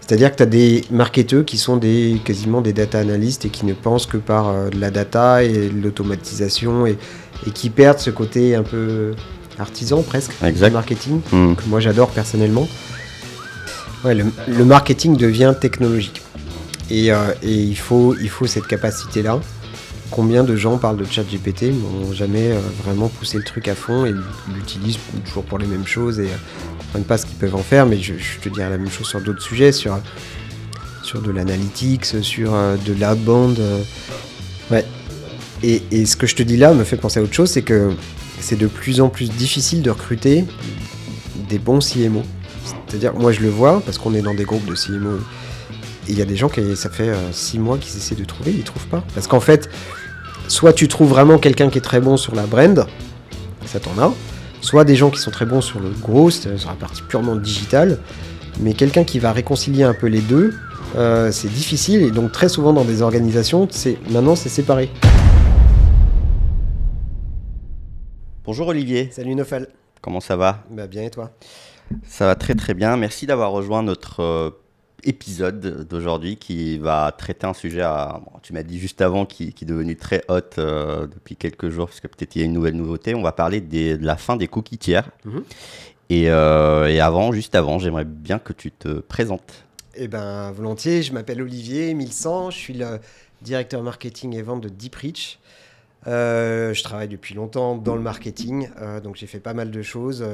C'est-à-dire que tu as des marketeurs qui sont quasiment des data analystes et qui ne pensent que par de la data et de l'automatisation et qui perdent ce côté un peu artisan presque du marketing, que moi j'adore personnellement. Ouais, le marketing devient technologique et il faut cette capacité-là. Combien de gens parlent de ChatGPT mais n'ont jamais vraiment poussé le truc à fond et l'utilisent toujours pour les mêmes choses et comprennent pas ce qu'ils peuvent en faire, mais je te dirais la même chose sur d'autres sujets, sur de l'analytics, sur de l'outbound. Ouais. Et ce que je te dis là me fait penser à autre chose, c'est que c'est de plus en plus difficile de recruter des bons CMO. C'est-à-dire, moi je le vois, parce qu'on est dans des groupes de CMO, et il y a des gens qui, ça fait 6 mois qu'ils essaient de trouver, ils ne trouvent pas. Parce qu'en fait, soit tu trouves vraiment quelqu'un qui est très bon sur la brand, ça t'en a, soit des gens qui sont très bons sur le gros, sur la partie purement digitale, mais quelqu'un qui va réconcilier un peu les deux, c'est difficile, et donc très souvent dans des organisations, maintenant c'est séparé. Bonjour Olivier. Salut Nofal. Comment ça va ? Bien et toi ? Ça va très très bien. Merci d'avoir rejoint notre épisode d'aujourd'hui qui va traiter un sujet, tu m'as dit juste avant, qui est devenu très hot depuis quelques jours, parce que peut-être il y a une nouvelle nouveauté. On va parler de la fin des cookies tiers. Et juste avant, j'aimerais bien que tu te présentes. Volontiers. Je m'appelle Olivier Milsan. Je suis le directeur marketing et vente de DeepReach. Je travaille depuis longtemps dans le marketing, donc j'ai fait pas mal de choses.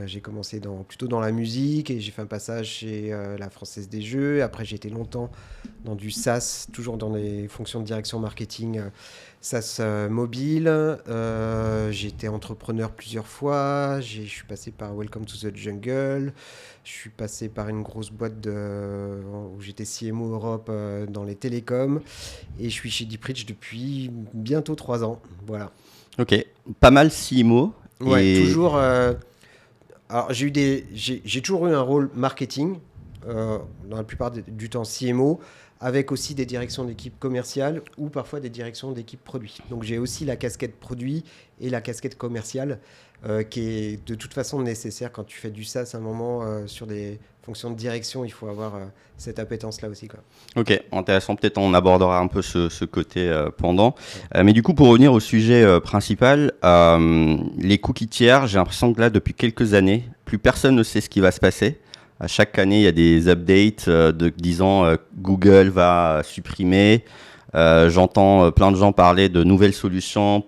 J'ai commencé plutôt dans la musique et j'ai fait un passage chez la Française des Jeux. Après, j'ai été longtemps dans du SaaS, toujours dans les fonctions de direction marketing, SaaS mobile. J'ai été entrepreneur plusieurs fois. Je suis passé par Welcome to the Jungle. Je suis passé par une grosse boîte où j'étais CMO Europe dans les télécoms. Et je suis chez DeepReach depuis bientôt 3 ans. Voilà. Ok, pas mal CMO. Ouais, toujours... Alors, j'ai toujours eu un rôle marketing, dans la plupart du temps CMO, avec aussi des directions d'équipe commerciale ou parfois des directions d'équipe produit. Donc, j'ai aussi la casquette produit et la casquette commerciale qui est de toute façon nécessaire quand tu fais du SaaS à un moment sur des fonctions de direction. Il faut avoir cette appétence-là aussi, quoi. Ok, intéressant. Peut-être on abordera un peu ce côté pendant. Mais du coup, pour revenir au sujet principal, les cookies tiers, j'ai l'impression que là, depuis quelques années, plus personne ne sait ce qui va se passer. À chaque année, il y a des updates disant Google va supprimer. J'entends plein de gens parler de nouvelles solutions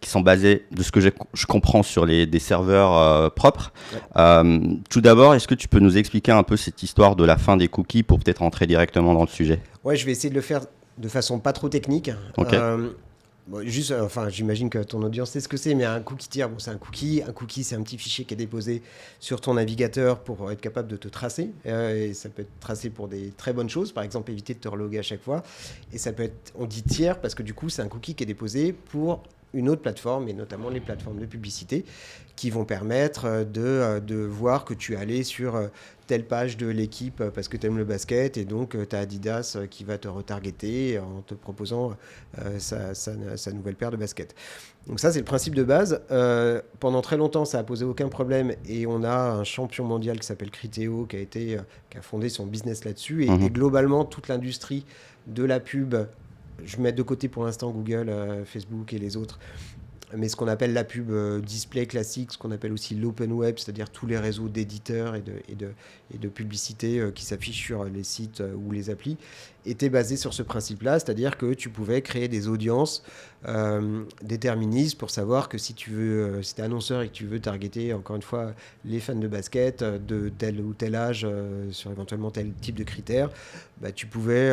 qui sont basées, de ce que je comprends, sur des serveurs propres. Ouais. Tout d'abord, est-ce que tu peux nous expliquer un peu cette histoire de la fin des cookies pour peut-être entrer directement dans le sujet ? Ouais, je vais essayer de le faire de façon pas trop technique. Okay. J'imagine que ton audience sait ce que c'est, mais un cookie tiers, c'est un cookie. Un cookie, c'est un petit fichier qui est déposé sur ton navigateur pour être capable de te tracer. Et ça peut être tracé pour des très bonnes choses, par exemple éviter de te reloguer à chaque fois. Et ça peut être, on dit tiers parce que du coup, c'est un cookie qui est déposé pour une autre plateforme, et notamment les plateformes de publicité, qui vont permettre de voir que tu es allé sur telle page de l'équipe parce que tu aimes le basket, et donc tu as Adidas qui va te retargeter en te proposant sa nouvelle paire de baskets. Donc ça, c'est le principe de base. Pendant très longtemps, ça n'a posé aucun problème, et on a un champion mondial qui s'appelle Criteo qui a fondé son business là-dessus, et globalement, toute l'industrie de la pub, je mets de côté pour l'instant Google, Facebook et les autres, mais ce qu'on appelle la pub display classique, ce qu'on appelle aussi l'open web, c'est-à-dire tous les réseaux d'éditeurs et de publicité qui s'affichent sur les sites ou les applis, était basé sur ce principe-là, c'est-à-dire que tu pouvais créer des audiences déterministes pour savoir que si tu es annonceur et que tu veux targeter, encore une fois, les fans de basket de tel ou tel âge sur éventuellement tel type de critères, tu pouvais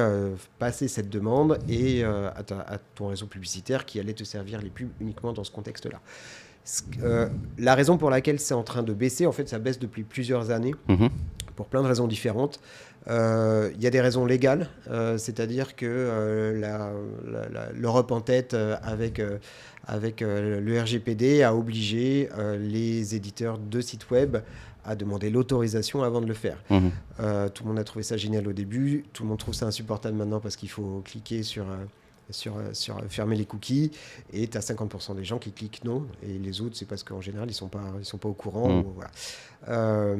passer cette demande et à ton réseau publicitaire qui allait te servir les pubs uniquement dans ce contexte-là. La raison pour laquelle c'est en train de baisser, en fait, ça baisse depuis plusieurs années, pour plein de raisons différentes. Il y a des raisons légales, c'est-à-dire que l'Europe en tête avec le RGPD a obligé les éditeurs de sites web à demander l'autorisation avant de le faire. Tout le monde a trouvé ça génial au début, tout le monde trouve ça insupportable maintenant parce qu'il faut cliquer sur fermer les cookies, et tu as 50% des gens qui cliquent non, et les autres, c'est parce qu'en général, ils sont pas au courant. Voilà.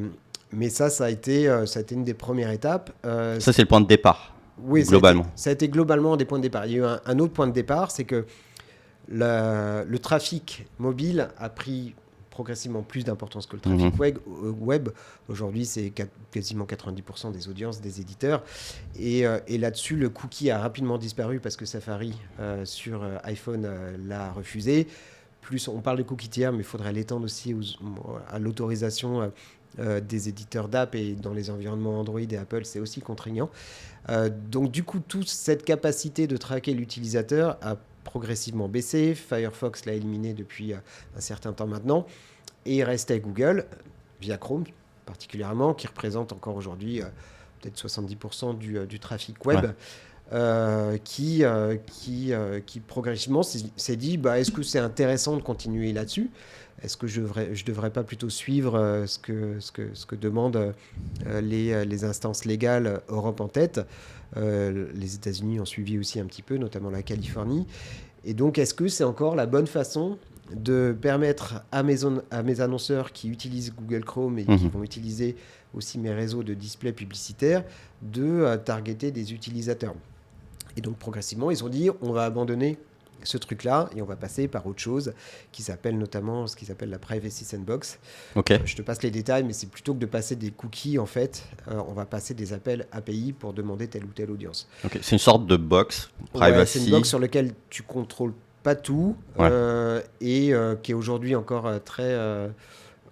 Mais ça a été une des premières étapes. Ça, c'est le point de départ, Oui, globalement. Ça a été globalement des points de départ. Il y a eu un autre point de départ, c'est que le trafic mobile a pris progressivement plus d'importance que le trafic web. Aujourd'hui, c'est quasiment 90% des audiences des éditeurs. Et là-dessus, le cookie a rapidement disparu parce que Safari sur iPhone l'a refusé. Plus on parle de cookie tiers, mais il faudrait l'étendre aussi à l'autorisation des éditeurs d'app, et dans les environnements Android et Apple, c'est aussi contraignant. Donc du coup, toute cette capacité de traquer l'utilisateur a progressivement baissé. Firefox l'a éliminé depuis un certain temps maintenant. Et il restait Google, via Chrome particulièrement, qui représente encore aujourd'hui peut-être 70% du trafic web. Qui progressivement s'est dit est-ce que c'est intéressant de continuer là-dessus ? Est-ce que je devrais pas plutôt suivre ce que demandent les instances légales, Europe en tête. Les États-Unis ont suivi aussi un petit peu, notamment la Californie. Et donc, est-ce que c'est encore la bonne façon de permettre à mes annonceurs qui utilisent Google Chrome et qui vont utiliser aussi mes réseaux de display publicitaires de targeter des utilisateurs ? Et donc, progressivement, ils ont dit on va abandonner ce truc-là et on va passer par autre chose qui s'appelle notamment ce qui s'appelle la Privacy Sandbox. Je te passe les détails, mais c'est plutôt que de passer des cookies, en fait, on va passer des appels API pour demander telle ou telle audience. C'est une sorte de box privacy. C'est une box sur laquelle tu contrôles pas tout et qui est aujourd'hui encore très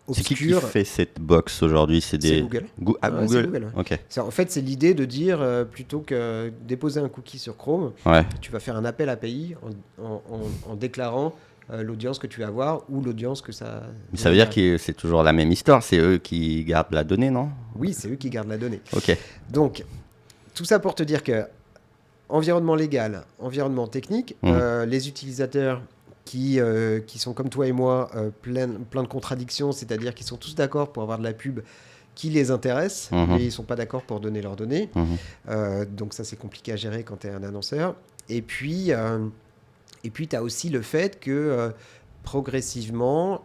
obscure. C'est qui fait cette box aujourd'hui ? C'est Google. Google. C'est Google. En fait, c'est l'idée de dire plutôt que déposer un cookie sur Chrome, tu vas faire un appel API en déclarant l'audience que tu vas avoir ou l'audience que ça... Mais ça veut dire que c'est toujours la même histoire, c'est eux qui gardent la donnée, non ? Oui, c'est eux qui gardent la donnée. Donc, tout ça pour te dire que environnement légal, environnement technique, les utilisateurs qui sont comme toi et moi, plein de contradictions, c'est-à-dire qu'ils sont tous d'accord pour avoir de la pub qui les intéresse, mais ils ne sont pas d'accord pour donner leurs données. Donc ça, c'est compliqué à gérer quand tu es un annonceur. Et puis tu as aussi le fait que progressivement,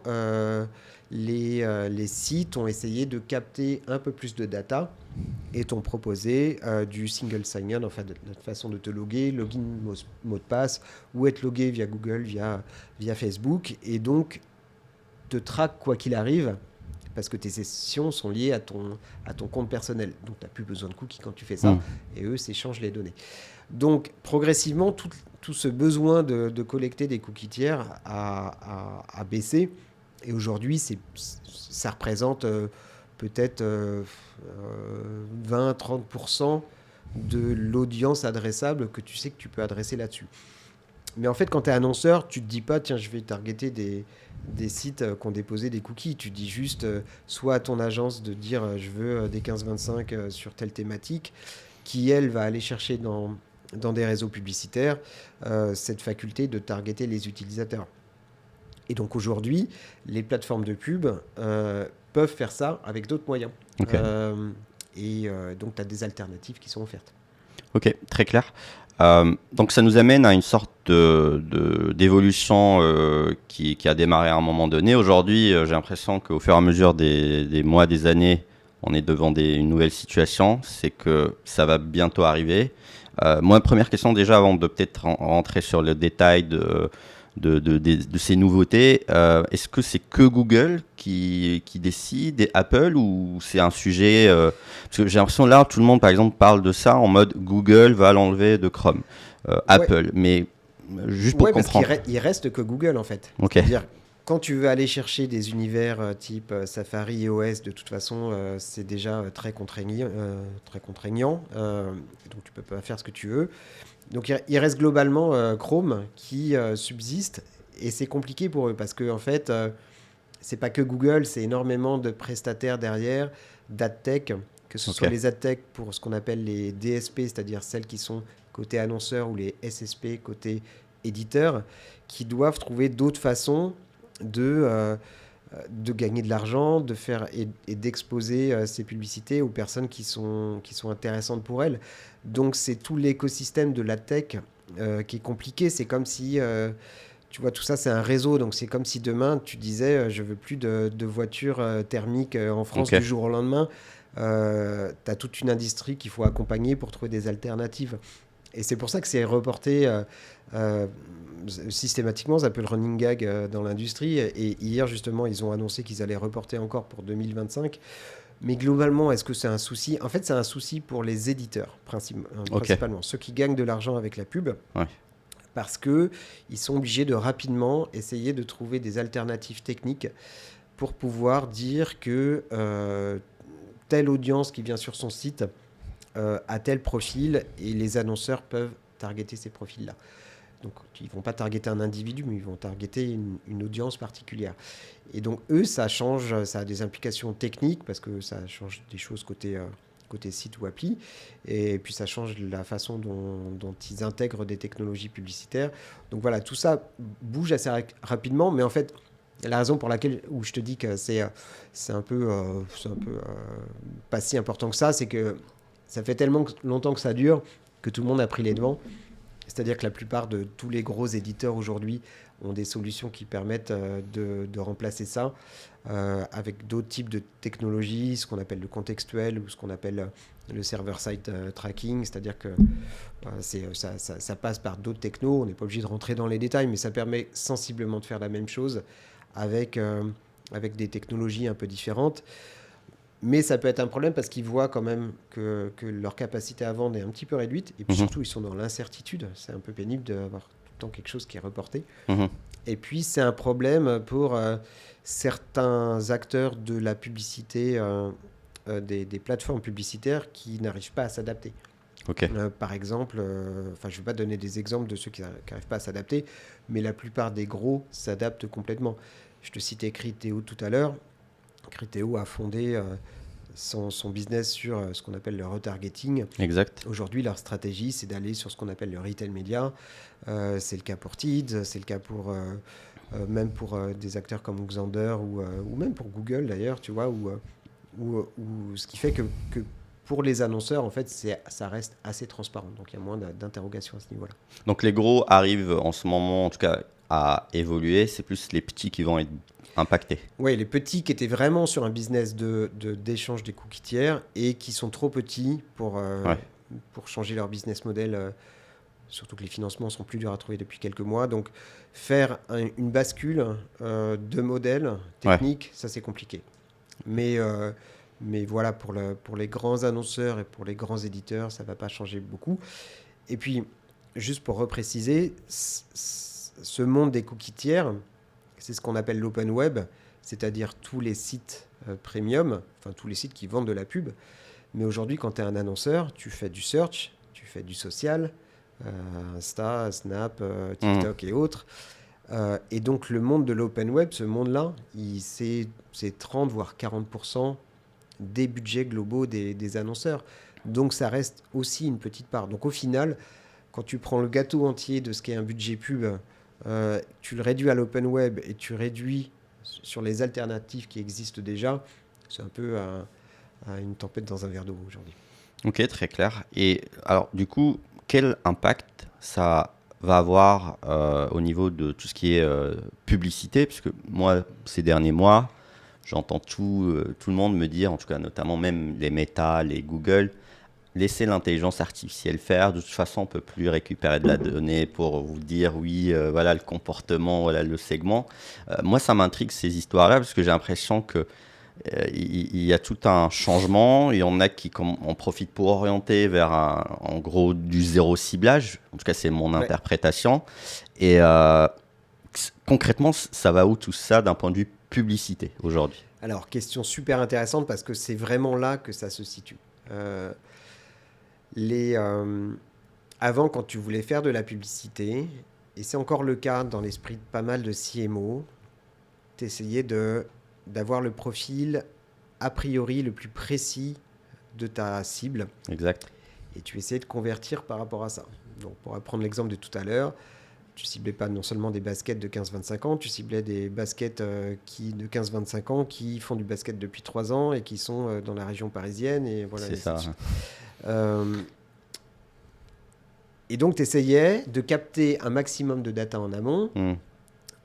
les sites ont essayé de capter un peu plus de data et t'ont proposé du single sign-on, enfin de notre façon de te loguer, login, mot de passe, ou être logué via Google, via Facebook, et donc te traque quoi qu'il arrive, parce que tes sessions sont liées à ton compte personnel. Donc tu n'as plus besoin de cookies quand tu fais ça, et eux s'échangent les données. Donc progressivement, tout ce besoin de collecter des cookies tiers a baissé, et aujourd'hui ça représente peut-être 20-30% de l'audience adressable que tu sais que tu peux adresser là-dessus. Mais en fait, quand tu es annonceur, tu te dis pas, tiens, je vais targeter des sites qui ont déposé des cookies. Tu dis juste, soit à ton agence de dire, je veux des 15-25 sur telle thématique, qui, elle, va aller chercher dans des réseaux publicitaires cette faculté de targeter les utilisateurs. Et donc aujourd'hui, les plateformes de pub peuvent faire ça avec d'autres moyens. Donc, tu as des alternatives qui sont offertes. Ok, très clair. Donc, ça nous amène à une sorte d'évolution qui a démarré à un moment donné. Aujourd'hui, j'ai l'impression qu'au fur et à mesure des mois, des années, on est devant une nouvelle situation. C'est que ça va bientôt arriver. Moi, première question déjà, avant de peut-être rentrer sur le détail de ces nouveautés, est-ce que c'est que Google qui décide et Apple, ou c'est un sujet parce que j'ai l'impression là tout le monde par exemple parle de ça en mode Google va l'enlever de Chrome, Apple, mais juste pour comprendre. Parce qu'il reste que Google en fait. C'est-à-dire quand tu veux aller chercher des univers type Safari et OS, de toute façon c'est déjà très contraignant, donc tu peux pas faire ce que tu veux. Donc il reste globalement Chrome qui subsiste, et c'est compliqué pour eux parce que en fait c'est pas que Google, c'est énormément de prestataires derrière, d'adtech, que ce soit les adtech pour ce qu'on appelle les DSP, c'est-à-dire celles qui sont côté annonceur, ou les SSP côté éditeur, qui doivent trouver d'autres façons de gagner de l'argent, de faire et d'exposer ces publicités aux personnes qui sont intéressantes pour elles. Donc c'est tout l'écosystème de la tech qui est compliqué. C'est comme si tu vois, tout ça, c'est un réseau. Donc, c'est comme si demain, tu disais, je veux plus de voitures thermiques en France Ok. du jour au lendemain. Tu as toute une industrie qu'il faut accompagner pour trouver des alternatives. Et c'est pour ça que c'est reporté euh, systématiquement. C'est un peu le running gag dans l'industrie. Et hier, justement, ils ont annoncé qu'ils allaient reporter encore pour 2025. Mais globalement, est-ce que c'est un souci? En fait, c'est un souci pour les éditeurs, Ok. principalement. Ceux qui gagnent de l'argent avec la pub. Ouais. Parce qu'ils sont obligés de rapidement essayer de trouver des alternatives techniques pour pouvoir dire que telle audience qui vient sur son site a tel profil et les annonceurs peuvent targeter ces profils-là. Donc, ils ne vont pas targeter un individu, mais ils vont targeter une audience particulière. Et donc, eux, ça change, ça a des implications techniques parce que ça change des choses côté site ou appli. Et puis, ça change la façon dont ils intègrent des technologies publicitaires. Donc, voilà, tout ça bouge assez rapidement. Mais en fait, la raison pour laquelle où je te dis que c'est un peu, pas si important que ça, c'est que ça fait tellement longtemps que ça dure que tout le monde a pris les devants. C'est-à-dire que la plupart de tous les gros éditeurs aujourd'hui ont des solutions qui permettent de remplacer ça avec d'autres types de technologies, ce qu'on appelle le contextuel ou ce qu'on appelle le server-side tracking. C'est-à-dire que ça passe par d'autres technos. On n'est pas obligé de rentrer dans les détails, mais ça permet sensiblement de faire la même chose avec des technologies un peu différentes. Mais ça peut être un problème parce qu'ils voient quand même que leur capacité à vendre est un petit peu réduite. Et puis surtout, ils sont dans l'incertitude. C'est un peu pénible d'avoir tout le temps quelque chose qui est reporté. Mhm. Et puis, c'est un problème pour certains acteurs de la publicité, des plateformes publicitaires qui n'arrivent pas à s'adapter. Ok. Par exemple, je ne vais pas donner des exemples de ceux qui n'arrivent pas à s'adapter, mais la plupart des gros s'adaptent complètement. Je te citais Criteo tout à l'heure. Criteo a fondé son business sur ce qu'on appelle le retargeting. Exact. Aujourd'hui, leur stratégie, c'est d'aller sur ce qu'on appelle le retail media. C'est le cas pour Teads, c'est le cas pour même pour des acteurs comme Xandr ou même pour Google d'ailleurs, tu vois, ce qui fait que pour les annonceurs, en fait, ça reste assez transparent. Donc, il y a moins d'interrogations à ce niveau-là. Donc les gros arrivent en ce moment, en tout cas, à évoluer. C'est plus les petits qui vont être impactés. Oui, les petits qui étaient vraiment sur un business d'échange des cookies tiers et qui sont trop petits pour changer leur business model, surtout que les financements sont plus durs à trouver depuis quelques mois. Donc, faire une bascule de modèle technique, ça c'est compliqué. Mais voilà, pour les grands annonceurs et pour les grands éditeurs, ça ne va pas changer beaucoup. Et puis, juste pour repréciser, ce monde des cookies tiers, c'est ce qu'on appelle l'open web, c'est-à-dire tous les sites premium, enfin tous les sites qui vendent de la pub. Mais aujourd'hui, quand tu es un annonceur, tu fais du search, tu fais du social, Insta, Snap, TikTok et autres. Et donc le monde de l'open web, ce monde-là, c'est 30 voire 40% des budgets globaux des annonceurs. Donc ça reste aussi une petite part. Donc au final, quand tu prends le gâteau entier de ce qu'est un budget pub, tu le réduis à l'open web et tu réduis sur les alternatives qui existent déjà, c'est un peu une tempête dans un verre d'eau aujourd'hui. Ok, très clair. Et alors, du coup, quel impact ça va avoir au niveau de tout ce qui est publicité? Parce que moi, ces derniers mois, j'entends tout le monde me dire, en tout cas notamment même les Meta, les Google, laissez l'intelligence artificielle faire. De toute façon, on ne peut plus récupérer de la donnée pour vous dire, oui, voilà le comportement, voilà le segment. Moi, ça m'intrigue ces histoires-là parce que j'ai l'impression que il y a tout un changement. Il y en a qui en profitent pour orienter vers en gros du zéro ciblage. En tout cas, c'est mon interprétation. Et concrètement, ça va où tout ça d'un point de vue publicité aujourd'hui? Alors, question super intéressante parce que c'est vraiment là que ça se situe. Avant, quand tu voulais faire de la publicité, et c'est encore le cas dans l'esprit de pas mal de CMO, tu essayais d'avoir le profil a priori le plus précis de ta cible. Exact. Et tu essayais de convertir par rapport à ça. Donc, pour prendre l'exemple de tout à l'heure, tu ciblais pas non seulement des baskets de 15-25 ans, tu ciblais des baskets de 15-25 ans qui font du basket depuis 3 ans et qui sont dans la région parisienne. Et voilà, c'est ça. Et donc, tu essayais de capter un maximum de data en amont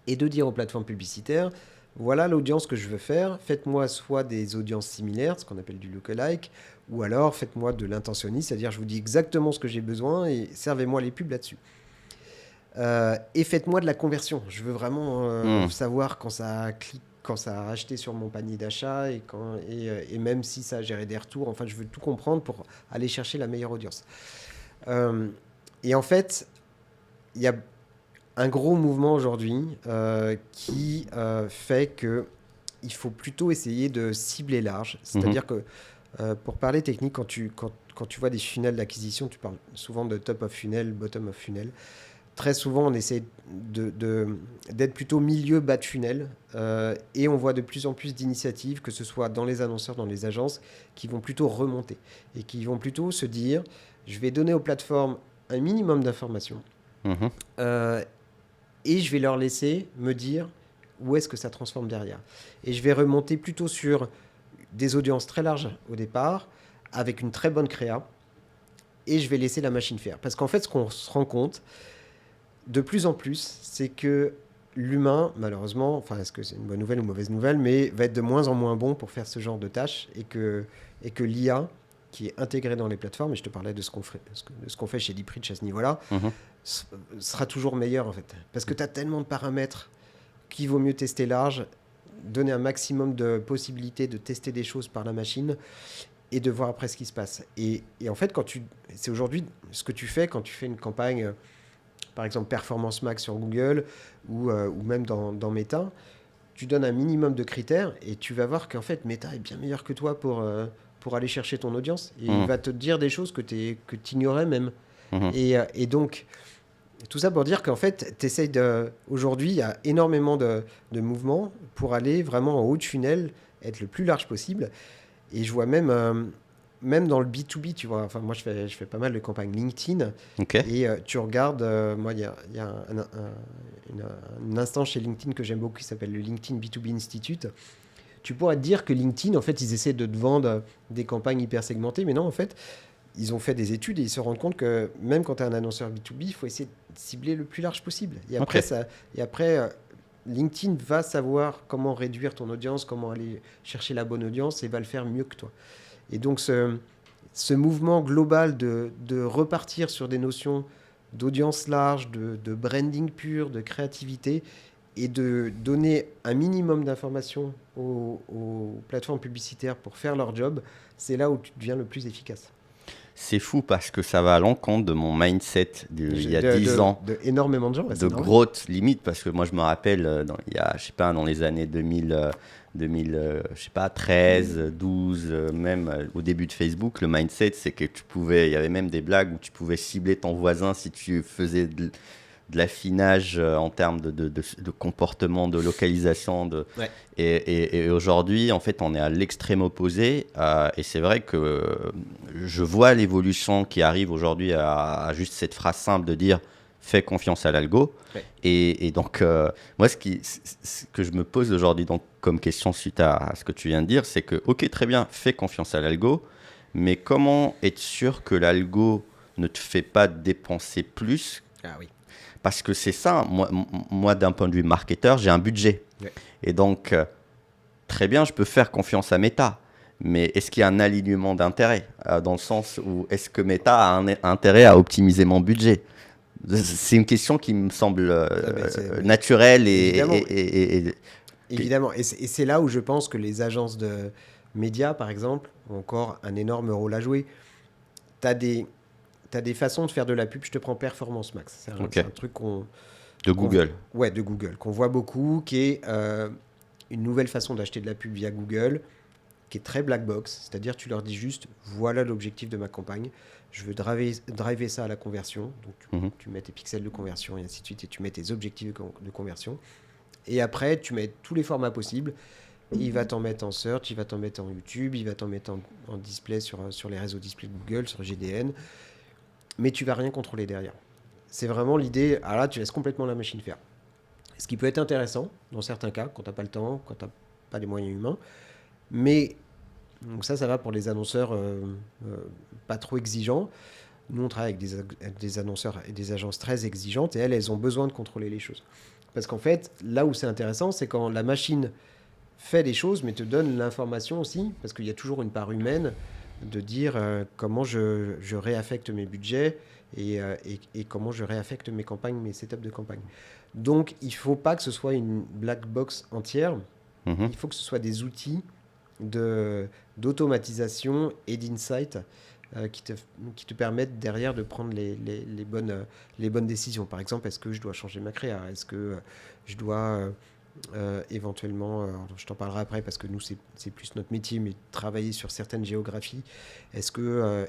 et de dire aux plateformes publicitaires, voilà l'audience que je veux faire, faites-moi soit des audiences similaires, ce qu'on appelle du lookalike, ou alors faites-moi de l'intentionniste, c'est-à-dire je vous dis exactement ce que j'ai besoin et servez-moi les pubs là-dessus. Et faites-moi de la conversion. Je veux vraiment savoir quand ça a cliqué, quand ça a acheté sur mon panier d'achat et même si ça a géré des retours. Enfin, je veux tout comprendre pour aller chercher la meilleure audience. Et en fait, il y a un gros mouvement aujourd'hui qui fait que il faut plutôt essayer de cibler large. C'est-à-dire que, pour parler technique, quand tu vois des funnels d'acquisition, tu parles souvent de top of funnel, bottom of funnel. Très souvent, on essaie d'être plutôt milieu bas de funnel et on voit de plus en plus d'initiatives, que ce soit dans les annonceurs, dans les agences, qui vont plutôt remonter et qui vont plutôt se dire, je vais donner aux plateformes un minimum d'informations et je vais leur laisser me dire où est-ce que ça transforme derrière. Et je vais remonter plutôt sur des audiences très larges au départ, avec une très bonne créa, et je vais laisser la machine faire. Parce qu'en fait, ce qu'on se rend compte, de plus en plus, c'est que l'humain, malheureusement, enfin, est-ce que c'est une bonne nouvelle ou une mauvaise nouvelle, mais va être de moins en moins bon pour faire ce genre de tâches et que l'IA, qui est intégrée dans les plateformes, et je te parlais de ce qu'on fait chez Deepreach à ce niveau-là, sera toujours meilleur en fait. Parce que tu as tellement de paramètres qu'il vaut mieux tester large, donner un maximum de possibilités de tester des choses par la machine et de voir après ce qui se passe. Et en fait, c'est aujourd'hui ce que tu fais quand tu fais une campagne, par exemple Performance Max sur Google ou même dans Meta, tu donnes un minimum de critères et tu vas voir qu'en fait Meta est bien meilleur que toi pour aller chercher ton audience et il va te dire des choses que tu ignorais même. Et donc, tout ça pour dire qu'en fait, aujourd'hui, il y a énormément de mouvements pour aller vraiment en haut de funnel, être le plus large possible. Et je vois même dans le B2B, tu vois, enfin, moi je fais pas mal de campagnes LinkedIn. Et tu regardes, moi il y a une instance chez LinkedIn que j'aime beaucoup qui s'appelle le LinkedIn B2B Institute. Tu pourrais te dire que LinkedIn, en fait, ils essaient de te vendre des campagnes hyper segmentées, mais non, en fait, ils ont fait des études et ils se rendent compte que même quand tu es un annonceur B2B, il faut essayer de cibler le plus large possible. Et après, LinkedIn va savoir comment réduire ton audience, comment aller chercher la bonne audience et va le faire mieux que toi. Et donc, ce mouvement global de repartir sur des notions d'audience large, de branding pur, de créativité et de donner un minimum d'informations aux plateformes publicitaires pour faire leur job, c'est là où tu deviens le plus efficace. C'est fou parce que ça va à l'encontre de mon mindset il y a 10 ans. De énormément de gens. De growth limite, parce que moi je me rappelle, dans les années 2000, je sais pas, 13, 12, même au début de Facebook, le mindset c'est que il y avait même des blagues où tu pouvais cibler ton voisin si tu faisais de l'affinage en termes de comportement, de localisation. Ouais. Et aujourd'hui, en fait, on est à l'extrême opposé. Et c'est vrai que je vois l'évolution qui arrive aujourd'hui à juste cette phrase simple de dire « fais confiance à l'algo ». Ouais. Et donc, moi, ce que je me pose aujourd'hui donc, comme question suite à ce que tu viens de dire, c'est que, ok, très bien, fais confiance à l'algo, mais comment être sûr que l'algo ne te fait pas dépenser plus ? Ah oui. Parce que c'est ça, moi d'un point de vue marketeur, j'ai un budget. Ouais. Et donc, très bien, je peux faire confiance à Meta. Mais est-ce qu'il y a un alignement d'intérêts dans le sens où est-ce que Meta a un intérêt à optimiser mon budget ? C'est une question qui me semble naturelle Évidemment. Et c'est là où je pense que les agences de médias, par exemple, ont encore un énorme rôle à jouer. Tu as des façons de faire de la pub. Je te prends Performance Max. C'est un truc de Google. De Google, qu'on voit beaucoup, qui est une nouvelle façon d'acheter de la pub via Google, qui est très black box. C'est-à-dire, tu leur dis juste, voilà l'objectif de ma campagne. Je veux driver ça à la conversion. Donc, tu mets tes pixels de conversion et ainsi de suite, et tu mets tes objectifs de conversion. Et après, tu mets tous les formats possibles. Il va t'en mettre en search, il va t'en mettre en YouTube, il va t'en mettre en display sur les réseaux display de Google, sur GDN. Mais tu vas rien contrôler derrière. C'est vraiment l'idée, là, tu laisses complètement la machine faire. Ce qui peut être intéressant, dans certains cas, quand tu n'as pas le temps, quand tu n'as pas les moyens humains. Mais donc ça va pour les annonceurs pas trop exigeants. Nous, on travaille avec des annonceurs et des agences très exigeantes et elles ont besoin de contrôler les choses. parce qu'en fait, là où c'est intéressant, c'est quand la machine fait les choses, mais te donne l'information aussi, parce qu'il y a toujours une part humaine de dire comment je réaffecte mes budgets et comment je réaffecte mes campagnes, mes setups de campagne. Donc, il ne faut pas que ce soit une black box entière. Mhm. Il faut que ce soit des outils d'automatisation et d'insight qui te permettent derrière de prendre les bonnes décisions. Par exemple, est-ce que je dois changer ma créa? Est-ce que je dois éventuellement, je t'en parlerai après parce que nous, c'est plus notre métier, mais travailler sur certaines géographies. Est-ce que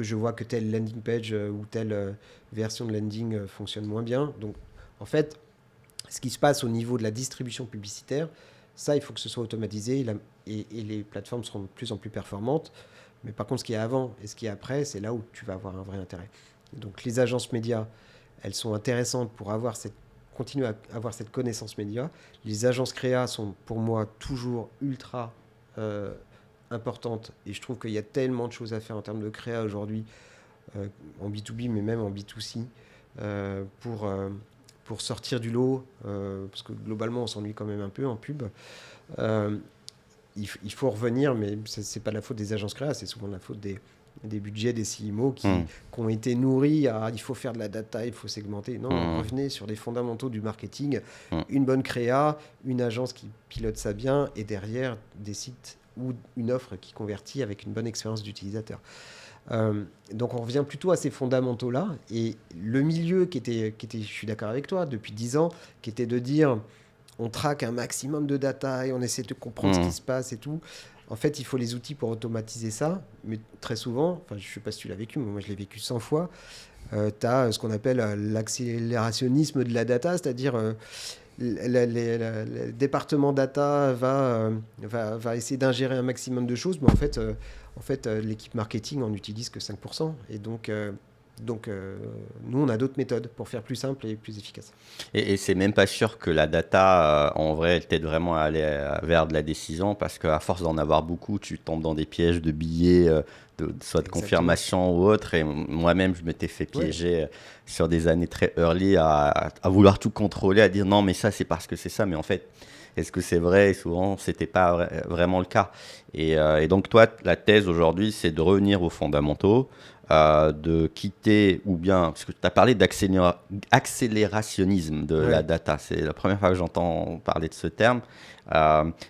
je vois que telle landing page ou telle version de landing fonctionne moins bien? Donc, en fait, ce qui se passe au niveau de la distribution publicitaire, ça, il faut que ce soit automatisé et les plateformes seront de plus en plus performantes. Mais par contre, ce qui est avant et ce qui est après, c'est là où tu vas avoir un vrai intérêt. Donc, les agences médias, elles sont intéressantes pour continuer à avoir cette connaissance média. Les agences créa sont pour moi toujours ultra importantes et je trouve qu'il y a tellement de choses à faire en termes de créa aujourd'hui, en B2B mais même en B2C, pour sortir du lot, parce que globalement on s'ennuie quand même un peu en pub. Euh, il faut revenir, mais c'est pas la faute des agences créa, c'est souvent la faute des budgets des CMO qui ont été nourris à il faut faire de la data, il faut segmenter. Non, revenez sur les fondamentaux du marketing, une bonne créa, une agence qui pilote ça bien et derrière des sites ou une offre qui convertit avec une bonne expérience d'utilisateur. Donc on revient plutôt à ces fondamentaux-là et le milieu qui était, je suis d'accord avec toi, depuis 10 ans, qui était de dire on traque un maximum de data et on essaie de comprendre ce qui se passe et tout. En fait, il faut les outils pour automatiser ça, mais très souvent, je ne sais pas si tu l'as vécu, mais moi je l'ai vécu 100 fois, tu as ce qu'on appelle l'accélérationnisme de la data, c'est-à-dire le département data va essayer d'ingérer un maximum de choses, mais en fait l'équipe marketing en utilise que 5%. Et donc, nous, on a d'autres méthodes pour faire plus simple et plus efficace. Et c'est même pas sûr que la data, en vrai, elle t'aide vraiment à aller vers de la décision parce qu'à force d'en avoir beaucoup, tu tombes dans des pièges de billets, soit de confirmation ou autre. Et moi-même, je m'étais fait piéger sur des années très early à vouloir tout contrôler, à dire non, mais ça, c'est parce que c'est ça. Mais en fait, est-ce que c'est vrai? Et souvent, c'était pas vraiment le cas. Et donc, toi, la thèse aujourd'hui, c'est de revenir aux fondamentaux. De quitter, ou bien, parce que tu as parlé d'accélérationnisme de la data, c'est la première fois que j'entends parler de ce terme.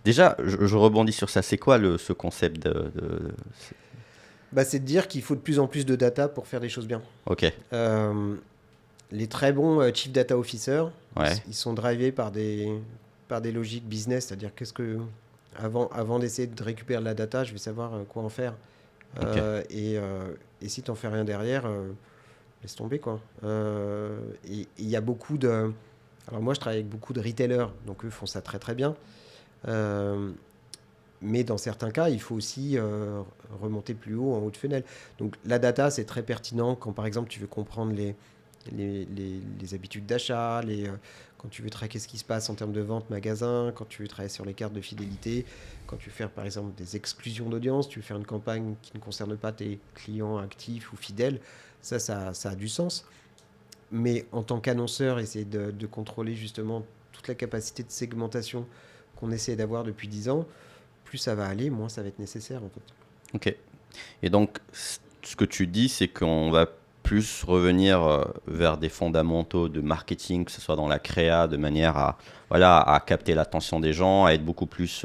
Déjà, je rebondis sur ça, c'est quoi ce concept c'est de dire qu'il faut de plus en plus de data pour faire des choses bien. Ok. Les très bons Chief Data Officers, ils sont drivés par des logiques business, c'est-à-dire avant d'essayer de récupérer de la data, je vais savoir quoi en faire. Et si tu n'en fais rien derrière, laisse tomber, quoi. Et il y a beaucoup de... Alors moi, je travaille avec beaucoup de retailers, donc eux font ça très très bien. Mais dans certains cas, il faut aussi remonter plus haut en haut de funnel. Donc la data, c'est très pertinent quand, par exemple, tu veux comprendre les habitudes d'achat, quand tu veux traquer ce qui se passe en termes de vente magasin, quand tu veux travailler sur les cartes de fidélité, quand tu veux faire par exemple des exclusions d'audience, tu veux faire une campagne qui ne concerne pas tes clients actifs ou fidèles, ça a du sens. Mais en tant qu'annonceur, essayer de contrôler justement toute la capacité de segmentation qu'on essaie d'avoir depuis 10 ans, plus ça va aller, moins ça va être nécessaire en fait. Ok. Et donc, ce que tu dis, c'est qu'on va plus revenir vers des fondamentaux de marketing, que ce soit dans la créa, de manière à capter l'attention des gens, à être beaucoup plus,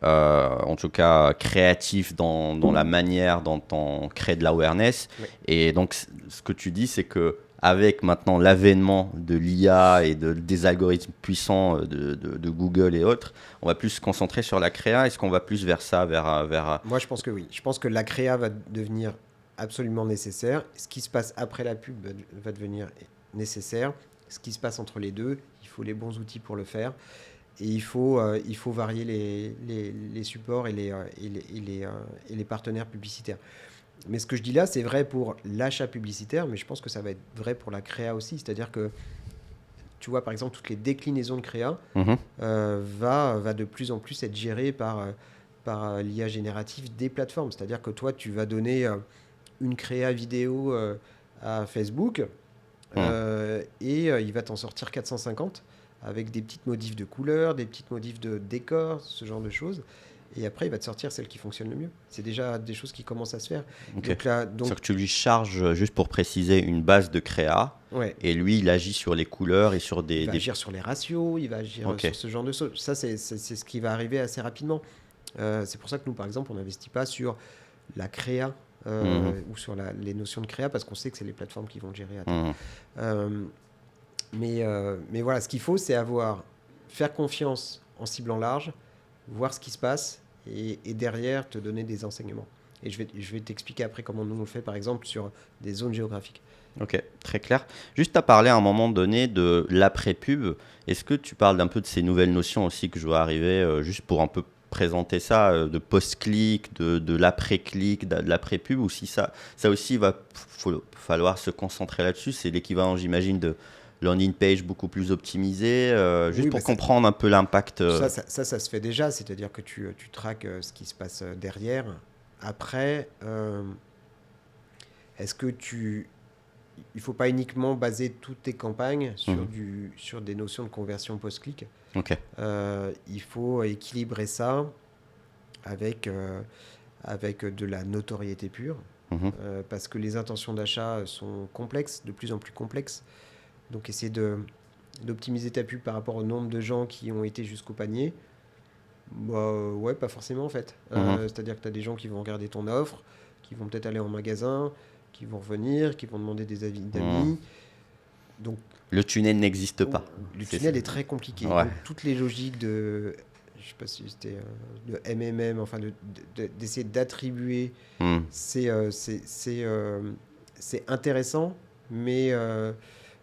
en tout cas, créatif dans la manière dont on crée de l'awareness. Oui. Et donc, ce que tu dis, c'est que avec maintenant l'avènement de l'IA et des algorithmes puissants de Google et autres, on va plus se concentrer sur la créa. Est-ce qu'on va plus vers ça, vers... Moi, je pense que oui. Je pense que la créa va devenir absolument nécessaire. Ce qui se passe après la pub va devenir nécessaire. Ce qui se passe entre les deux, il faut les bons outils pour le faire. Et il faut varier les supports et les partenaires publicitaires. Mais ce que je dis là, c'est vrai pour l'achat publicitaire, mais je pense que ça va être vrai pour la créa aussi. C'est-à-dire que, tu vois, par exemple, toutes les déclinaisons de créa va de plus en plus être gérées par l'IA générative des plateformes. C'est-à-dire que toi, tu vas donner une créa vidéo à Facebook. il va t'en sortir 450 avec des petites modifs de couleurs, des petites modifs de décor, ce genre de choses. Et après, il va te sortir celle qui fonctionne le mieux. C'est déjà des choses qui commencent à se faire. Ok. Donc là, C'est-à-dire que tu lui charges, juste pour préciser, une base de créa, ouais, et lui, il agit sur les couleurs et sur il va agir sur les ratios, il va agir Ok. sur ce genre de choses. Ça, c'est ce qui va arriver assez rapidement. C'est pour ça que nous, par exemple, on n'investit pas sur la créa ou sur les notions de créa parce qu'on sait que c'est les plateformes qui vont le gérer à terme. Mhm. Euh, mais voilà, ce qu'il faut, c'est faire confiance en ciblant large, voir ce qui se passe et derrière te donner des enseignements. Et je vais t'expliquer après comment nous on le fait, par exemple, sur des zones géographiques. Ok, très clair. Juste à parler à un moment donné de l'après-pub, est-ce que tu parles d'un peu de ces nouvelles notions aussi que je vois arriver, juste pour un peu présenter ça, de post-click, de l'après-click, de l'après-pub, ou si ça aussi va falloir se concentrer là-dessus, c'est l'équivalent, j'imagine, de landing page beaucoup plus optimisé, juste Oui, pour bah comprendre un peu l'impact. ça se fait déjà, c'est-à-dire que tu traques ce qui se passe derrière. Après, est-ce que il faut pas uniquement baser toutes tes campagnes sur des notions de conversion post-click. Ok. Il faut équilibrer ça avec de la notoriété pure, Mhm. parce que les intentions d'achat sont complexes, de plus en plus complexes. Donc essayer d'optimiser ta pub par rapport au nombre de gens qui ont été jusqu'au panier, bah, ouais, pas forcément en fait. Mhm. C'est-à-dire que tu as des gens qui vont regarder ton offre, qui vont peut-être aller en magasin, qui vont revenir, qui vont demander des avis Mhm. d'amis. Donc Le tunnel n'existe pas. le C'est tunnel ça. est très compliqué. Ouais. Donc toutes les logiques je sais pas si c'était de MMM, enfin d'essayer d'attribuer, Mhm. c'est intéressant, mais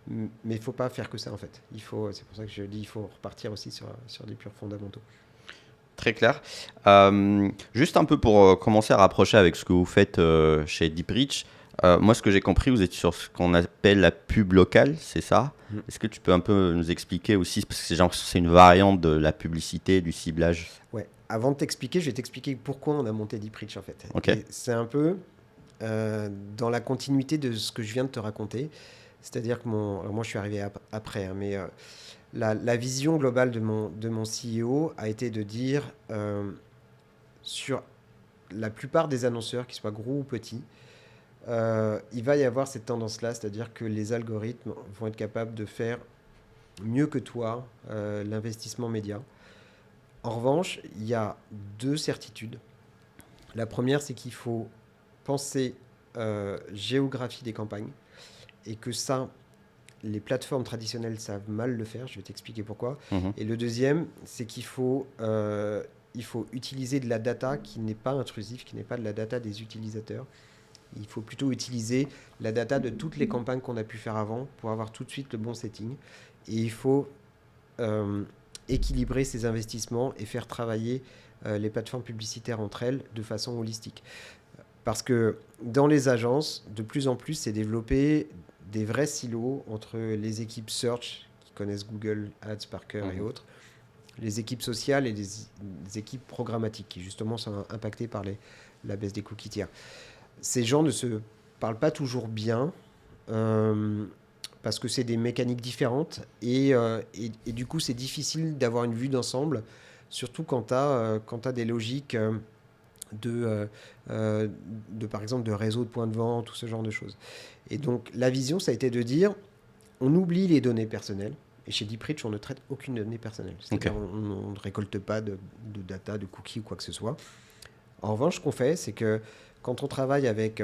il faut pas faire que ça en fait. C'est pour ça que je dis, il faut repartir aussi sur des purs fondamentaux. Très clair. Juste un peu pour commencer à rapprocher avec ce que vous faites chez DeepReach. Moi, ce que j'ai compris, vous êtes sur ce qu'on appelle la pub locale, c'est ça? Mm. Est-ce que tu peux un peu nous expliquer aussi, parce que j'ai l'impression que c'est une variante de la publicité, du ciblage. Ouais. Avant de t'expliquer, je vais t'expliquer pourquoi on a monté DeepReach en fait. Ok. Et c'est un peu dans la continuité de ce que je viens de te raconter. C'est-à-dire que alors moi je suis arrivé après, hein, mais la vision globale de mon CEO a été de dire sur la plupart des annonceurs, qu'ils soient gros ou petits, il va y avoir cette tendance-là, c'est-à-dire que les algorithmes vont être capables de faire mieux que toi l'investissement média. En revanche, il y a deux certitudes. La première, c'est qu'il faut penser géographie des campagnes et que ça, les plateformes traditionnelles savent mal le faire. Je vais t'expliquer pourquoi. Mhm. Et le deuxième, c'est qu'il faut utiliser de la data qui n'est pas intrusive, qui n'est pas de la data des utilisateurs. Il faut plutôt utiliser la data de toutes les campagnes qu'on a pu faire avant pour avoir tout de suite le bon setting. Et il faut équilibrer ces investissements et faire travailler les plateformes publicitaires entre elles de façon holistique. Parce que dans les agences, de plus en plus, c'est développé des vrais silos entre les équipes search, qui connaissent Google Ads par cœur et autres, les équipes sociales et les équipes programmatiques, qui justement sont impactées par la baisse des cookies tiers. Ces gens ne se parlent pas toujours bien, parce que c'est des mécaniques différentes, et du coup, c'est difficile d'avoir une vue d'ensemble, surtout quand tu as des logiques par exemple, de réseau de points de vente, tout ce genre de choses. Et donc, la vision, ça a été de dire, on oublie les données personnelles. Et chez DeepReach, on ne traite aucune donnée personnelle. C'est-à-dire, on ne récolte pas de data, de cookies ou quoi que ce soit. En revanche, ce qu'on fait, c'est que quand on travaille avec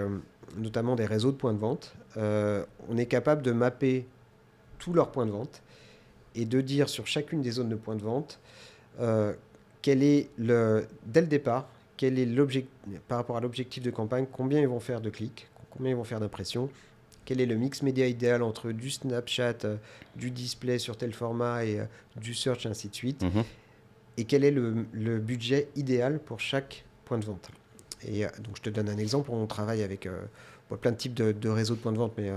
notamment des réseaux de points de vente, on est capable de mapper tous leurs points de vente et de dire sur chacune des zones de points de vente quel est dès le départ, quel est l'objectif par rapport à l'objectif de campagne, combien ils vont faire de clics, combien ils vont faire d'impressions, quel est le mix média idéal entre du Snapchat, du display sur tel format et du search, ainsi de suite, et quel est le budget idéal pour chaque point de vente. Et donc je te donne un exemple, on travaille avec plein de types de réseaux de points de vente, mais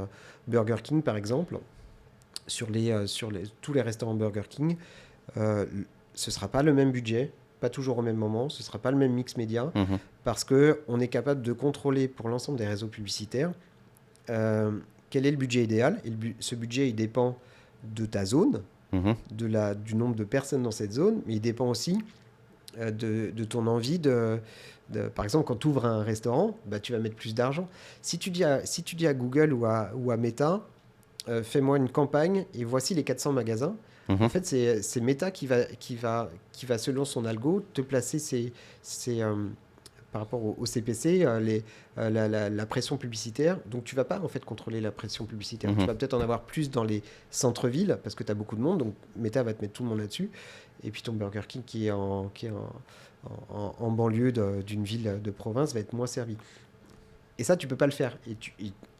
Burger King par exemple, sur tous les restaurants Burger King, ce ne sera pas le même budget, pas toujours au même moment, ce ne sera pas le même mix média, parce qu'on est capable de contrôler pour l'ensemble des réseaux publicitaires quel est le budget idéal. Et ce budget, il dépend de ta zone, du nombre de personnes dans cette zone, mais il dépend aussi de ton envie par exemple, quand tu ouvres un restaurant, bah, tu vas mettre plus d'argent. Si tu dis à Google ou à Meta, fais-moi une campagne et voici les 400 magasins. En fait, c'est Meta qui va, selon son algo, te placer par rapport au CPC, la pression publicitaire. Donc, tu ne vas pas en fait contrôler la pression publicitaire. Tu vas peut-être en avoir plus dans les centres-villes parce que tu as beaucoup de monde. Donc, Meta va te mettre tout le monde là-dessus. Et puis, ton Burger King qui est en banlieue d'une ville de province va être moins servi. Et ça, tu ne peux pas le faire.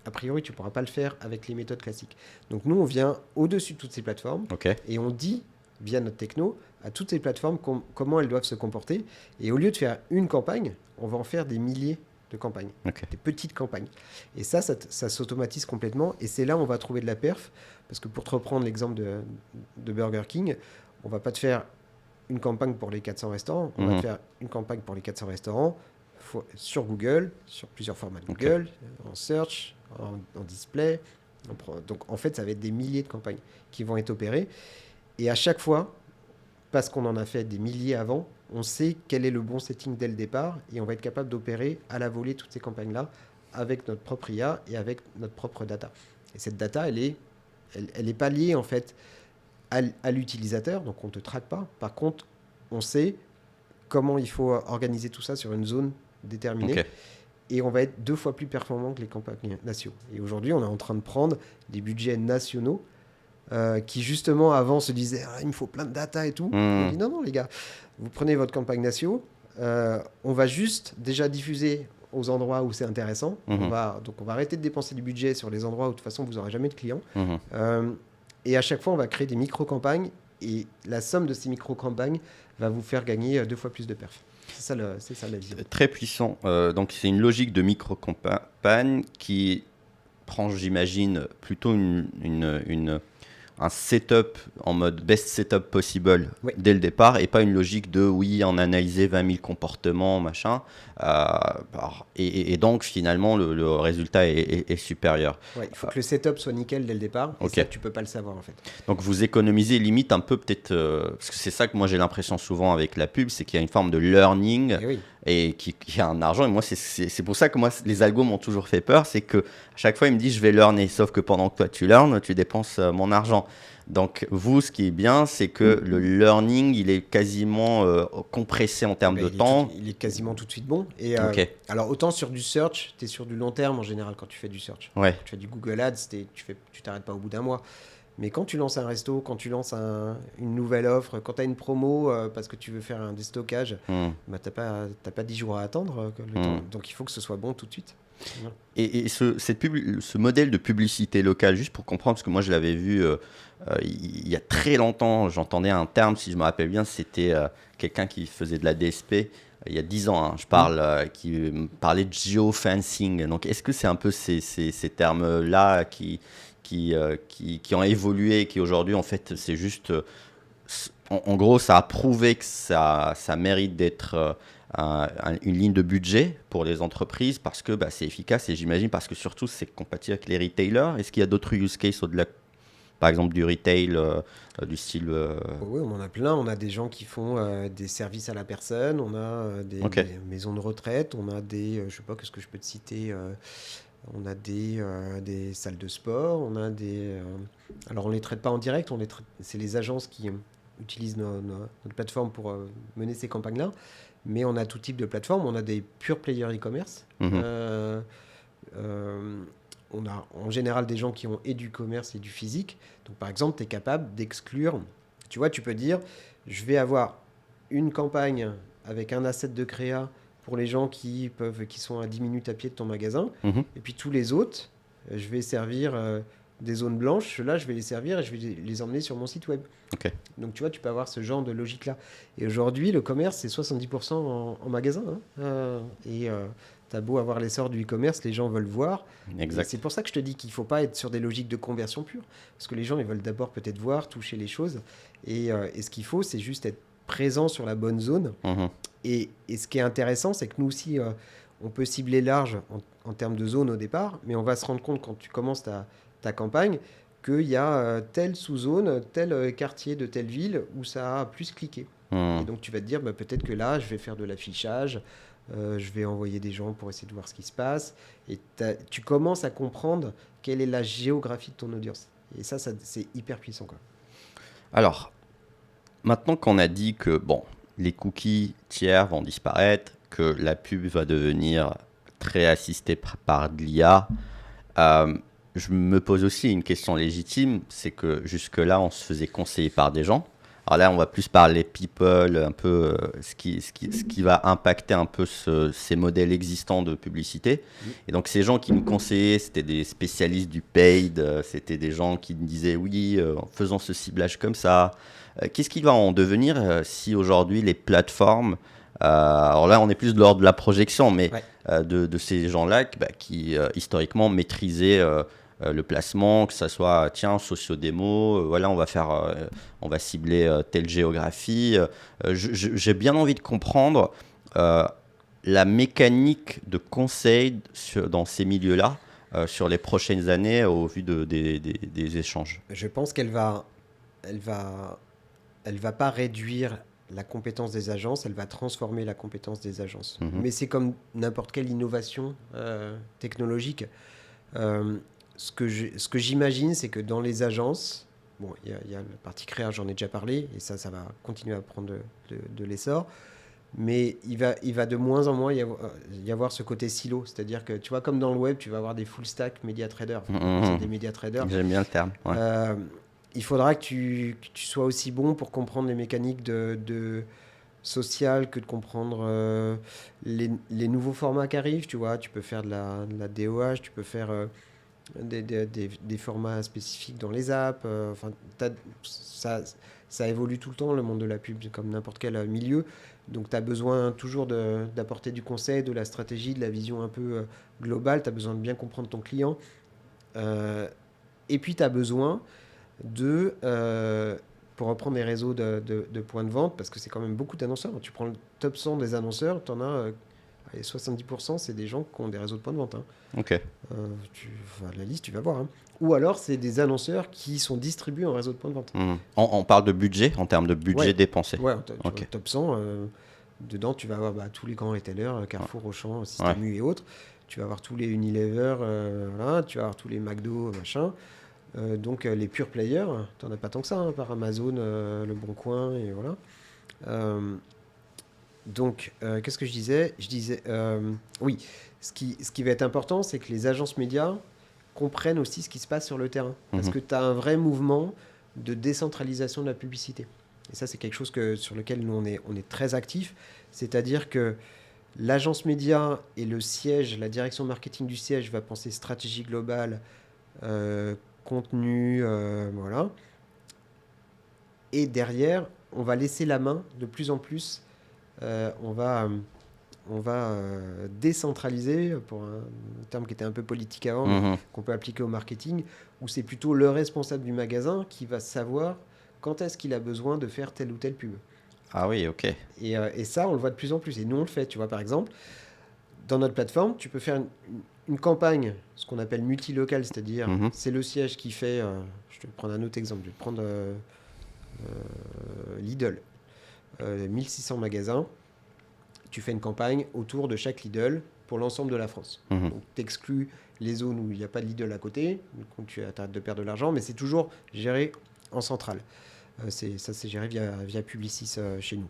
A priori, tu ne pourras pas le faire avec les méthodes classiques. Donc, nous, on vient au-dessus de toutes ces plateformes et on dit, via notre techno, à toutes ces plateformes comment elles doivent se comporter. Et au lieu de faire une campagne, on va en faire des milliers de campagnes, des petites campagnes. Et ça s'automatise complètement. Et c'est là où on va trouver de la perf. Parce que pour te reprendre l'exemple de Burger King, on ne va pas te faire une campagne pour les 400 restaurants. On va te faire une campagne pour les 400 restaurants sur Google, sur plusieurs formats de Google, en search, en display. Donc, en fait, ça va être des milliers de campagnes qui vont être opérées. Et à chaque fois, parce qu'on en a fait des milliers avant, on sait quel est le bon setting dès le départ et on va être capable d'opérer à la volée toutes ces campagnes-là avec notre propre IA et avec notre propre data. Et cette data, elle est pas liée en fait à l'utilisateur, donc on ne te traque pas. Par contre, on sait comment il faut organiser tout ça sur une zone déterminée. Et on va être 2 fois plus performant que les campagnes nationaux. Et aujourd'hui, on est en train de prendre des budgets nationaux qui justement avant se disaient il me faut plein de data et tout. On dit non les gars, vous prenez votre campagne nationaux, on va juste déjà diffuser aux endroits où c'est intéressant. Donc on va arrêter de dépenser du budget sur les endroits où de toute façon vous n'aurez jamais de clients. Et à chaque fois on va créer des micro-campagnes et la somme de ces micro-campagnes va vous faire gagner 2 fois plus de perf. C'est ça la vision. Très puissant. Donc c'est une logique de micro-campagne qui prend, j'imagine, plutôt un setup en mode best setup possible dès le départ et pas une logique de en analyser 20 000 comportements, machin. Et donc finalement le résultat est supérieur. Il faut que le setup soit nickel dès le départ et ça tu peux pas le savoir en fait. Donc vous économisez limite un peu peut-être, parce que c'est ça que moi j'ai l'impression souvent avec la pub, c'est qu'il y a une forme de learning et qu'il y a un argent. Et moi c'est pour ça que moi les algos m'ont toujours fait peur, c'est que à chaque fois ils me disent je vais learner, sauf que pendant que toi tu learns, tu dépenses mon argent. Donc vous, ce qui est bien, c'est que le learning, il est quasiment compressé en termes de temps. Il est quasiment tout de suite bon. Et alors autant sur du search, tu es sur du long terme en général quand tu fais du search. Quand tu fais du Google Ads, tu t'arrêtes pas au bout d'un mois. Mais quand tu lances un resto, quand tu lances une nouvelle offre, quand tu as une promo parce que tu veux faire un déstockage, bah, tu n'as pas 10 jours à attendre. Donc il faut que ce soit bon tout de suite. Et ce modèle de publicité locale, juste pour comprendre, parce que moi je l'avais vu il y a très longtemps, j'entendais un terme, si je me rappelle bien, c'était quelqu'un qui faisait de la DSP il y a 10 ans, je parle, qui me parlait de geofencing. Donc est-ce que c'est un peu ces termes-là qui ont évolué, qui aujourd'hui en fait c'est juste, en gros ça a prouvé que ça mérite d'être une ligne de budget pour les entreprises parce que c'est efficace et j'imagine parce que surtout c'est compatible avec les retailers. Est-ce qu'il y a d'autres use cases au-delà, par exemple du retail, du style Oui, on en a plein. On a des gens qui font des services à la personne, on a des maisons de retraite, on a des, je sais pas, qu'est-ce que je peux te citer, on a des salles de sport, on a des... alors on les traite pas en direct, c'est les agences qui utilisent notre plateforme pour mener ces campagnes-là. Mais on a tout type de plateforme. On a des pure players e-commerce. On a en général des gens qui ont et du commerce et du physique. Donc, par exemple, tu es capable d'exclure. Tu vois, tu peux dire, je vais avoir une campagne avec un asset de créa pour les gens qui sont à 10 minutes à pied de ton magasin. Et puis, tous les autres, je vais servir des zones blanches. Là, je vais les servir et je vais les emmener sur mon site web. Donc, tu vois, tu peux avoir ce genre de logique-là. Et aujourd'hui, le commerce, c'est 70% en magasin. T'as beau avoir l'essor du e-commerce, les gens veulent voir. C'est pour ça que je te dis qu'il ne faut pas être sur des logiques de conversion pure. Parce que les gens, ils veulent d'abord peut-être voir, toucher les choses. Et ce qu'il faut, c'est juste être présent sur la bonne zone. Et ce qui est intéressant, c'est que nous aussi, on peut cibler large en termes de zone au départ, mais on va se rendre compte quand tu commences ta campagne qu'il y a telle sous-zone, tel quartier de telle ville où ça a plus cliqué. Et donc tu vas te dire, peut-être que là, je vais faire de l'affichage, je vais envoyer des gens pour essayer de voir ce qui se passe. Et tu commences à comprendre quelle est la géographie de ton audience. Et ça c'est hyper puissant, quoi. Alors, maintenant qu'on a dit que les cookies tiers vont disparaître, que la pub va devenir très assistée par de l'IA, je me pose aussi une question légitime, c'est que jusque-là, on se faisait conseiller par des gens. Alors là, on va plus parler people, un peu ce qui va impacter un peu ces modèles existants de publicité. Et donc, ces gens qui nous conseillaient, c'était des spécialistes du paid, c'était des gens qui nous disaient oui, en faisant ce ciblage comme ça. Qu'est-ce qui va en devenir si aujourd'hui les plateformes, alors là, on est plus de l'ordre de la projection, mais de ces gens-là qui historiquement maîtrisaient le placement, que ça soit socio-démo, voilà, on va cibler telle géographie. J'ai bien envie de comprendre la mécanique de conseil dans ces milieux-là sur les prochaines années au vu des échanges. Je pense qu'elle va pas réduire la compétence des agences, elle va transformer la compétence des agences. Mais c'est comme n'importe quelle innovation technologique. Ce que j'imagine, c'est que dans les agences, il y a la partie créa, j'en ai déjà parlé, et ça va continuer à prendre de l'essor, mais il va de moins en moins y avoir ce côté silo, c'est-à-dire que tu vois, comme dans le web, tu vas avoir des full stack média traders, des média traders. J'aime bien le terme. Ouais. Il faudra que tu sois aussi bon pour comprendre les mécaniques de social que de comprendre les nouveaux formats qui arrivent. Tu vois, tu peux faire de la DOH, tu peux faire des formats spécifiques dans les apps. Ça évolue tout le temps, le monde de la pub, comme n'importe quel milieu. Donc, tu as besoin toujours d'apporter du conseil, de la stratégie, de la vision un peu globale. Tu as besoin de bien comprendre ton client. Et puis, tu as besoin pour reprendre les réseaux de points de vente, parce que c'est quand même beaucoup d'annonceurs. Tu prends le top 100 des annonceurs, tu en as 70%, c'est des gens qui ont des réseaux de points de vente. Hein. Ok. La liste, tu vas voir. Hein. Ou alors, c'est des annonceurs qui sont distribués en réseau de points de vente. On parle de budget, en termes de budget dépensé. Ouais, okay. Top 100, dedans, tu vas avoir tous les grands retailers, Carrefour, Auchan, Système U et autres. Tu vas avoir tous les Unilever, voilà, tu vas avoir tous les McDo, machin. Donc les pure players, tu n'en as pas tant que ça, hein, par Amazon, Le Bon Coin, et voilà. Donc, qu'est-ce que je disais ? Oui, ce qui va être important, c'est que les agences médias comprennent aussi ce qui se passe sur le terrain. Parce que tu as un vrai mouvement de décentralisation de la publicité. Et ça, c'est quelque chose sur lequel nous, on est très actifs. C'est-à-dire que l'agence média et le siège, la direction marketing du siège va penser stratégie globale, contenu, voilà. Et derrière, on va laisser la main de plus en plus. On va décentraliser, pour un terme qui était un peu politique avant, mais qu'on peut appliquer au marketing, où c'est plutôt le responsable du magasin qui va savoir quand est-ce qu'il a besoin de faire telle ou telle pub. Ah oui, ok. Et ça, on le voit de plus en plus. Et nous, on le fait. Tu vois, par exemple, dans notre plateforme, tu peux faire une campagne, ce qu'on appelle multilocal, c'est-à-dire c'est le siège qui fait... je vais prendre un autre exemple. Je vais prendre Lidl. 1600 magasins. Tu fais une campagne autour de chaque Lidl pour l'ensemble de la France. Donc, tu exclus les zones où il n'y a pas de Lidl à côté, donc tu arrêtes de perdre de l'argent, mais c'est toujours géré en centrale. C'est géré via Publicis chez nous.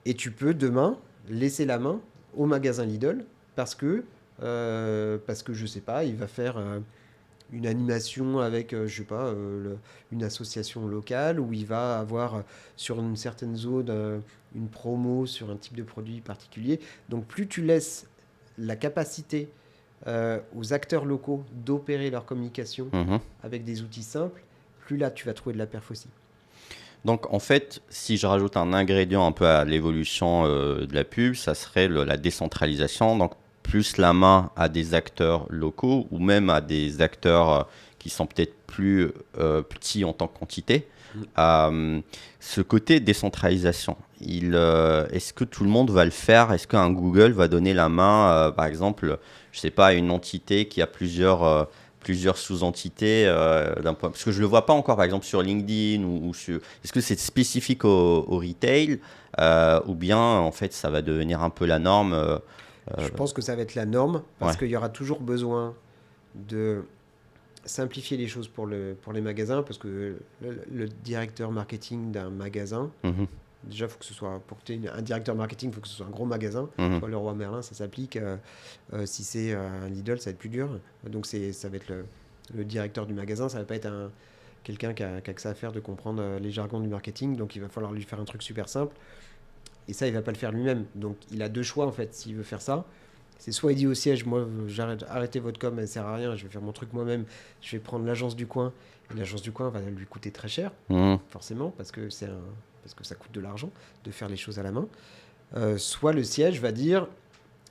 Et tu peux demain laisser la main au magasin Lidl parce que je sais pas, il va faire une animation avec une association locale, où il va avoir sur une certaine zone une promo sur un type de produit particulier. Donc plus tu laisses la capacité aux acteurs locaux d'opérer leur communication avec des outils simples, plus là tu vas trouver de la perf aussi. Donc en fait, si je rajoute un ingrédient un peu à l'évolution de la pub, ça serait la décentralisation, donc plus la main à des acteurs locaux ou même à des acteurs qui sont peut-être plus petits en tant que quantité, Ce côté décentralisation, est-ce que tout le monde va le faire? Est-ce qu'un Google va donner la main, par exemple, je sais pas, à une entité qui a plusieurs sous-entités parce que je le vois pas encore, par exemple, sur LinkedIn ou sur... Est-ce que c'est spécifique au retail ou bien, en fait, ça va devenir un peu la norme Je pense que ça va être la norme parce Ouais. qu'il y aura toujours besoin de simplifier les choses pour les magasins parce que le directeur marketing d'un magasin, Mhm, déjà, faut que ce soit, pour que tu aies un directeur marketing, il faut que ce soit un gros magasin. mhm, Tu vois, Leroy Merlin, ça s'applique. Si c'est un Lidl, ça va être plus dur. Donc, ça va être le directeur du magasin. Ça va pas être quelqu'un qui a que ça à faire de comprendre les jargons du marketing. Donc, il va falloir lui faire un truc super simple. Et ça, il va pas le faire lui-même. Donc, il a deux choix, en fait, s'il veut faire ça. C'est soit il dit au siège, moi, arrêtez votre com, elle sert à rien, je vais faire mon truc moi-même, je vais prendre l'agence du coin. Et l'agence du coin va lui coûter très cher, mhm. forcément, parce que ça coûte de l'argent de faire les choses à la main. Soit le siège va dire,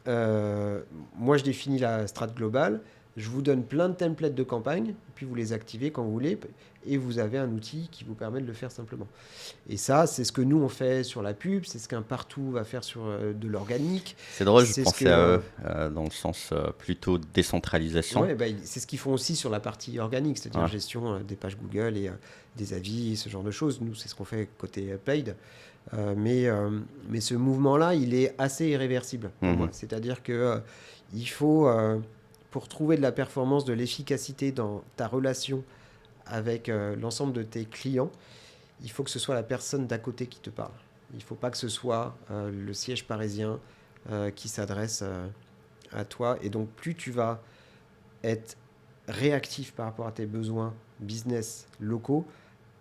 moi je définis la strate globale, je vous donne plein de templates de campagne, puis vous les activez quand vous voulez, et vous avez un outil qui vous permet de le faire simplement. Et ça, c'est ce que nous on fait sur la pub, c'est ce qu'un partout va faire sur de l'organique, C'est drôle, je c'est ce pensais à que eux dans le sens plutôt décentralisation. ouais, bah, c'est ce qu'ils font aussi sur la partie organique, c'est-à-dire Ouais. gestion des pages Google et des avis, ce genre de choses. Nous, c'est ce qu'on fait côté paid. Mais ce mouvement-là, il est assez irréversible pour moi. Mhm. C'est-à-dire que il faut, pour trouver de la performance, de l'efficacité dans ta relation avec l'ensemble de tes clients, il faut que ce soit la personne d'à côté qui te parle. Il ne faut pas que ce soit le siège parisien qui s'adresse à toi. Et donc, plus tu vas être réactif par rapport à tes besoins business locaux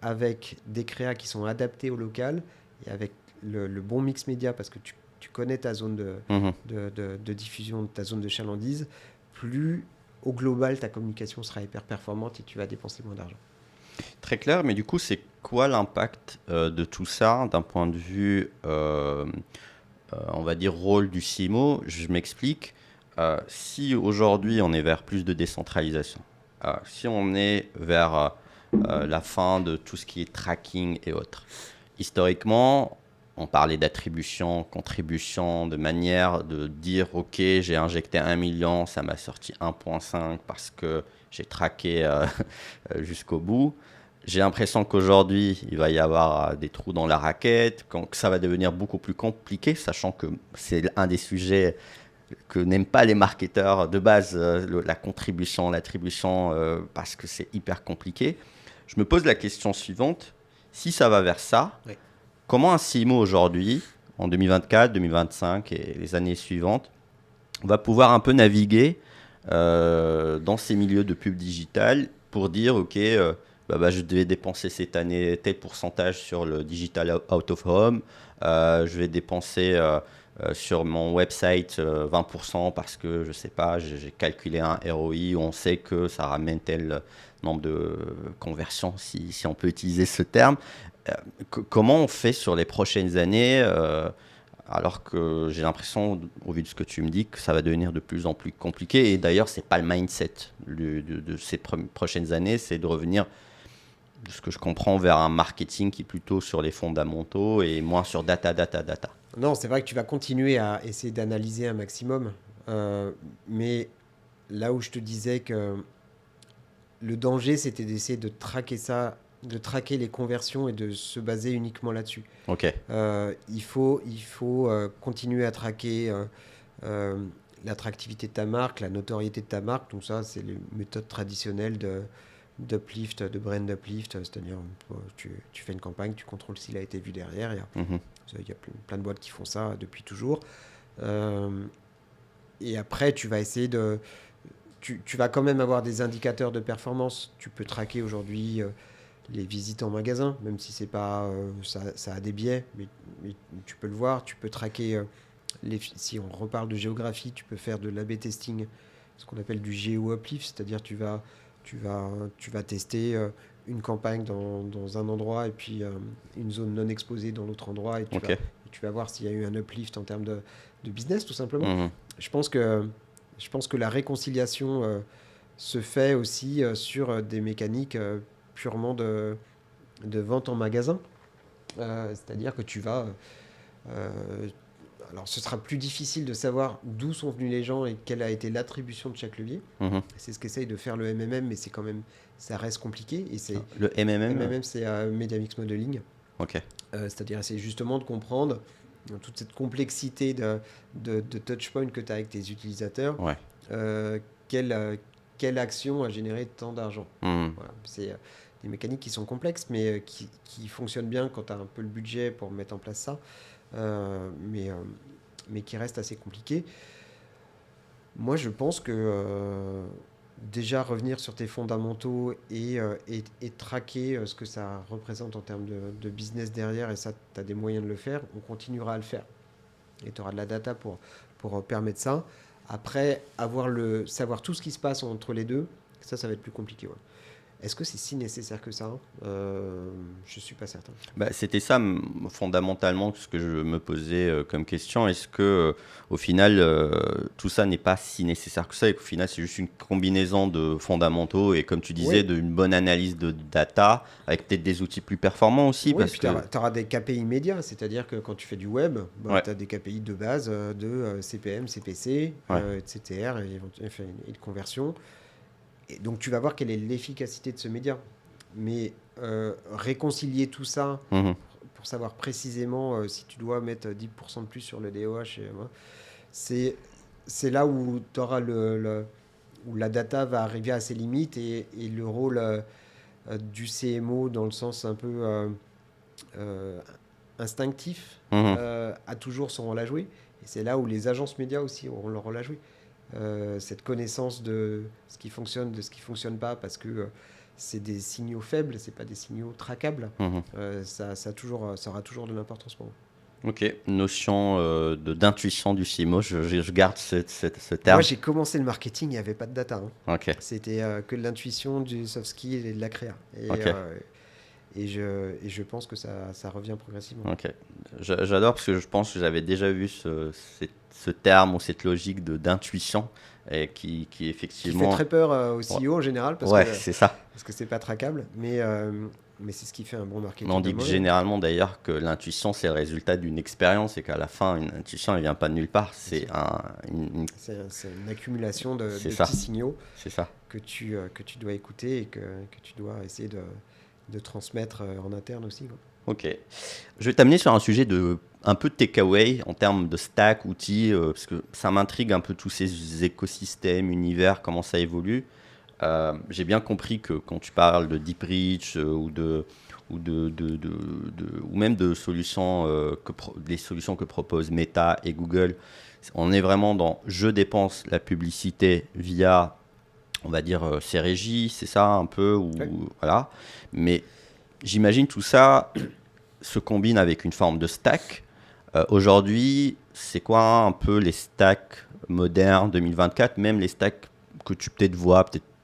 avec des créas qui sont adaptés au local et avec le bon mix média parce que tu connais ta zone Mhm. de diffusion, ta zone de chalandise, plus au global ta communication sera hyper performante et tu vas dépenser moins d'argent. Très clair, mais du coup, c'est quoi l'impact de tout ça d'un point de vue, on va dire, rôle du CMO? Je m'explique. Si aujourd'hui on est vers plus de décentralisation, si on est vers la fin de tout ce qui est tracking et autres, historiquement, on parlait d'attribution, contribution, de manière de dire, OK, j'ai injecté 1 million, ça m'a sorti 1,5 parce que j'ai traqué jusqu'au bout. J'ai l'impression qu'aujourd'hui, il va y avoir des trous dans la raquette, que ça va devenir beaucoup plus compliqué, sachant que c'est un des sujets que n'aiment pas les marketeurs de base, la contribution, l'attribution, parce que c'est hyper compliqué. Je me pose la question suivante. Si ça va vers ça, Oui. comment un CMO aujourd'hui, en 2024, 2025 et les années suivantes, va pouvoir un peu naviguer dans ces milieux de pub digital pour dire, OK, je devais dépenser cette année tel pourcentage sur le digital out of home, je vais dépenser sur mon website 20% parce que, je sais pas, j'ai calculé un ROI, on sait que ça ramène tel nombre de conversions, si on peut utiliser ce terme. Euh, Comment on fait sur les prochaines années alors que j'ai l'impression, au vu de ce que tu me dis, que ça va devenir de plus en plus compliqué. Et d'ailleurs, c'est pas le mindset de ces prochaines années, c'est de revenir, de ce que je comprends, vers un marketing qui est plutôt sur les fondamentaux et moins sur data, data, data. Non, c'est vrai que tu vas continuer à essayer d'analyser un maximum, mais là où je te disais que le danger, c'était d'essayer de traquer ça, de traquer les conversions et de se baser uniquement là-dessus. Ok. Il faut continuer à traquer l'attractivité de ta marque, la notoriété de ta marque. Donc ça, c'est les méthodes traditionnelles d'uplift, de brand uplift. C'est-à-dire, tu fais une campagne, tu contrôles s'il a été vu derrière. Mhm. Il y a plein de boîtes qui font ça depuis toujours. Euh, et après, tu vas essayer de... Tu vas quand même avoir des indicateurs de performance. Tu peux traquer aujourd'hui les visites en magasin, même si c'est pas, ça a des biais, mais tu peux le voir. Tu peux traquer, si on reparle de géographie, tu peux faire de l'A/B testing, ce qu'on appelle du géo-uplift, c'est-à-dire tu vas tester une campagne dans un endroit et puis une zone non exposée dans l'autre endroit et Ok. tu vas voir s'il y a eu un uplift en termes de business, tout simplement. Mhm. Je pense que la réconciliation se fait aussi sur des mécaniques purement de vente en magasin. C'est-à-dire que tu vas... euh, alors, ce sera plus difficile de savoir d'où sont venus les gens et quelle a été l'attribution de chaque levier. Mhm. C'est ce qu'essaye de faire le MMM, mais c'est quand même... Ça reste compliqué. Et c'est... Le MMM. MMM, c'est Media Mix Modeling. Ok. C'est-à-dire essayer justement de comprendre toute cette complexité de touchpoint que tu as avec tes utilisateurs. Ouais. Euh, quelle action a généré tant d'argent. Mhm. Voilà. C'est des mécaniques qui sont complexes, mais qui fonctionnent bien quand tu as un peu le budget pour mettre en place ça, mais qui restent assez compliquées. Moi, je pense que déjà revenir sur tes fondamentaux et traquer ce que ça représente en termes de business derrière, et ça, tu as des moyens de le faire, on continuera à le faire. Et tu auras de la data pour permettre ça. Après, savoir tout ce qui se passe entre les deux, ça va être plus compliqué. Ouais. Est-ce que c'est si nécessaire que ça? Je suis pas certain. Bah, c'était ça fondamentalement ce que je me posais comme question. Est-ce que au final tout ça n'est pas si nécessaire que ça et qu'au final c'est juste une combinaison de fondamentaux et comme tu disais Oui. d'une bonne analyse de data avec peut-être des outils plus performants aussi Oui, parce puis que tu auras des KPI immédiats, c'est-à-dire que quand tu fais du web, ouais, tu as des KPI de base de CPM, CPC, ouais, de CTR et de conversion. Et donc tu vas voir quelle est l'efficacité de ce média. Mais réconcilier tout ça mhm, pour savoir précisément si tu dois mettre 10% de plus sur le DOH, c'est c'est là où où la data va arriver à ses limites et le rôle du CMO dans le sens un peu euh, instinctif mhm. a toujours son rôle à jouer. Et c'est là où les agences médias aussi auront leur rôle à jouer. Cette connaissance de ce qui fonctionne, de ce qui fonctionne pas, parce que c'est des signaux faibles, c'est pas des signaux traquables. Mhm. Ça aura toujours de l'importance pour moi. Ok, notion d'intuition du CMO, je garde ce Moi, terme. j'ai commencé le marketing, il n'y avait pas de data. Hein. Ok, C'était que de l'intuition, du soft skill et de la créa. ok. Et je pense que ça revient progressivement. Ok, j'adore parce que je pense que j'avais déjà vu ce terme ou cette logique d'intuition et qui Qui fait effectivement, très peur au ouais, CEO en général ouais, c'est ça. parce que c'est pas traquable, mais c'est ce qui fait un bon Mais marketing on d'un dit que mauvais. généralement d'ailleurs que l'intuition c'est le résultat d'une expérience et qu'à la fin une intuition elle vient pas de nulle part, Bien c'est sûr. C'est une accumulation c'est de ça, petits signaux c'est ça. que tu dois écouter et que tu dois essayer de transmettre en interne aussi. Quoi. Ok. Je vais t'amener sur un sujet de un peu de takeaway en termes de stack, outils, parce que ça m'intrigue un peu tous ces écosystèmes, univers, comment ça évolue. J'ai bien compris que quand tu parles de Deep Reach ou même de solutions, des solutions que proposent Meta et Google, on est vraiment dans je dépense la publicité via, on va dire, ces régies, c'est ça un peu, ou Ouais. voilà. Mais j'imagine tout ça se combine avec une forme de stack. Aujourd'hui, c'est quoi un peu les stacks modernes 2024, même les stacks que tu peut-être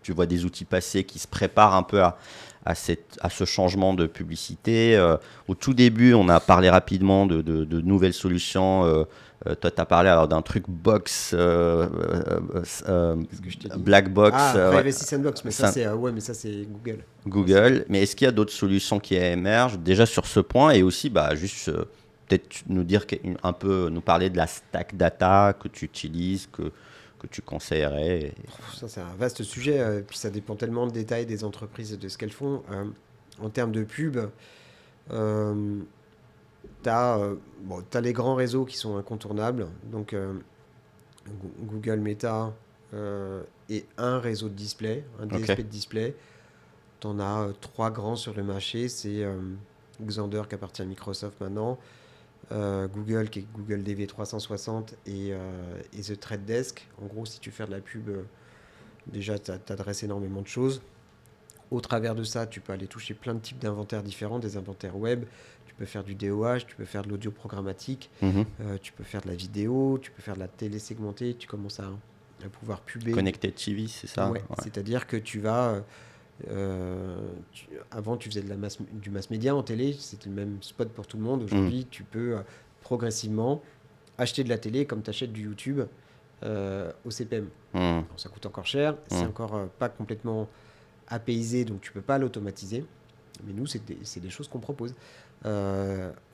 tu vois des outils passés qui se préparent un peu à ce changement de publicité. Au tout début, on a parlé rapidement de nouvelles solutions. Toi, tu as parlé alors d'un truc box, C'est ce que je t'ai dit. black box, Ah, ouais, Privacy Sandbox, mais mais ça c'est Google. Google. Mais est-ce qu'il y a d'autres solutions qui émergent déjà sur ce point et aussi bah, juste peut-être nous dire un peu, nous parler de la stack data que tu utilises, que tu conseillerais. Ça c'est un vaste sujet, puis ça dépend tellement de détails des entreprises et de ce qu'elles font. En termes de pub, euh, t'as les grands réseaux qui sont incontournables, donc Google, Meta et un réseau de display, un Ok. DSP de display. T'en as trois grands sur le marché, c'est Xandr qui appartient à Microsoft maintenant, Google qui est Google DV360 et The Trade Desk. En gros, si tu fais de la pub, déjà t'adresses énormément de choses. Au travers de ça, tu peux aller toucher plein de types d'inventaires différents, des inventaires web. Tu peux faire du DOH, tu peux faire de l'audio programmatique, Mhm. tu peux faire de la vidéo, tu peux faire de la télé segmentée. Tu commences à pouvoir puber. Connected TV, c'est ça? Ouais, Ouais. c'est-à-dire que tu vas. Avant, tu faisais du mass média en télé, c'était le même spot pour tout le monde. Mhm. Aujourd'hui, tu peux progressivement acheter de la télé comme tu achètes du YouTube au CPM. Mhm. Alors, ça coûte encore cher, c'est Mhm. encore pas complètement apaisé, donc tu peux pas l'automatiser. Mais nous, c'est des choses qu'on propose.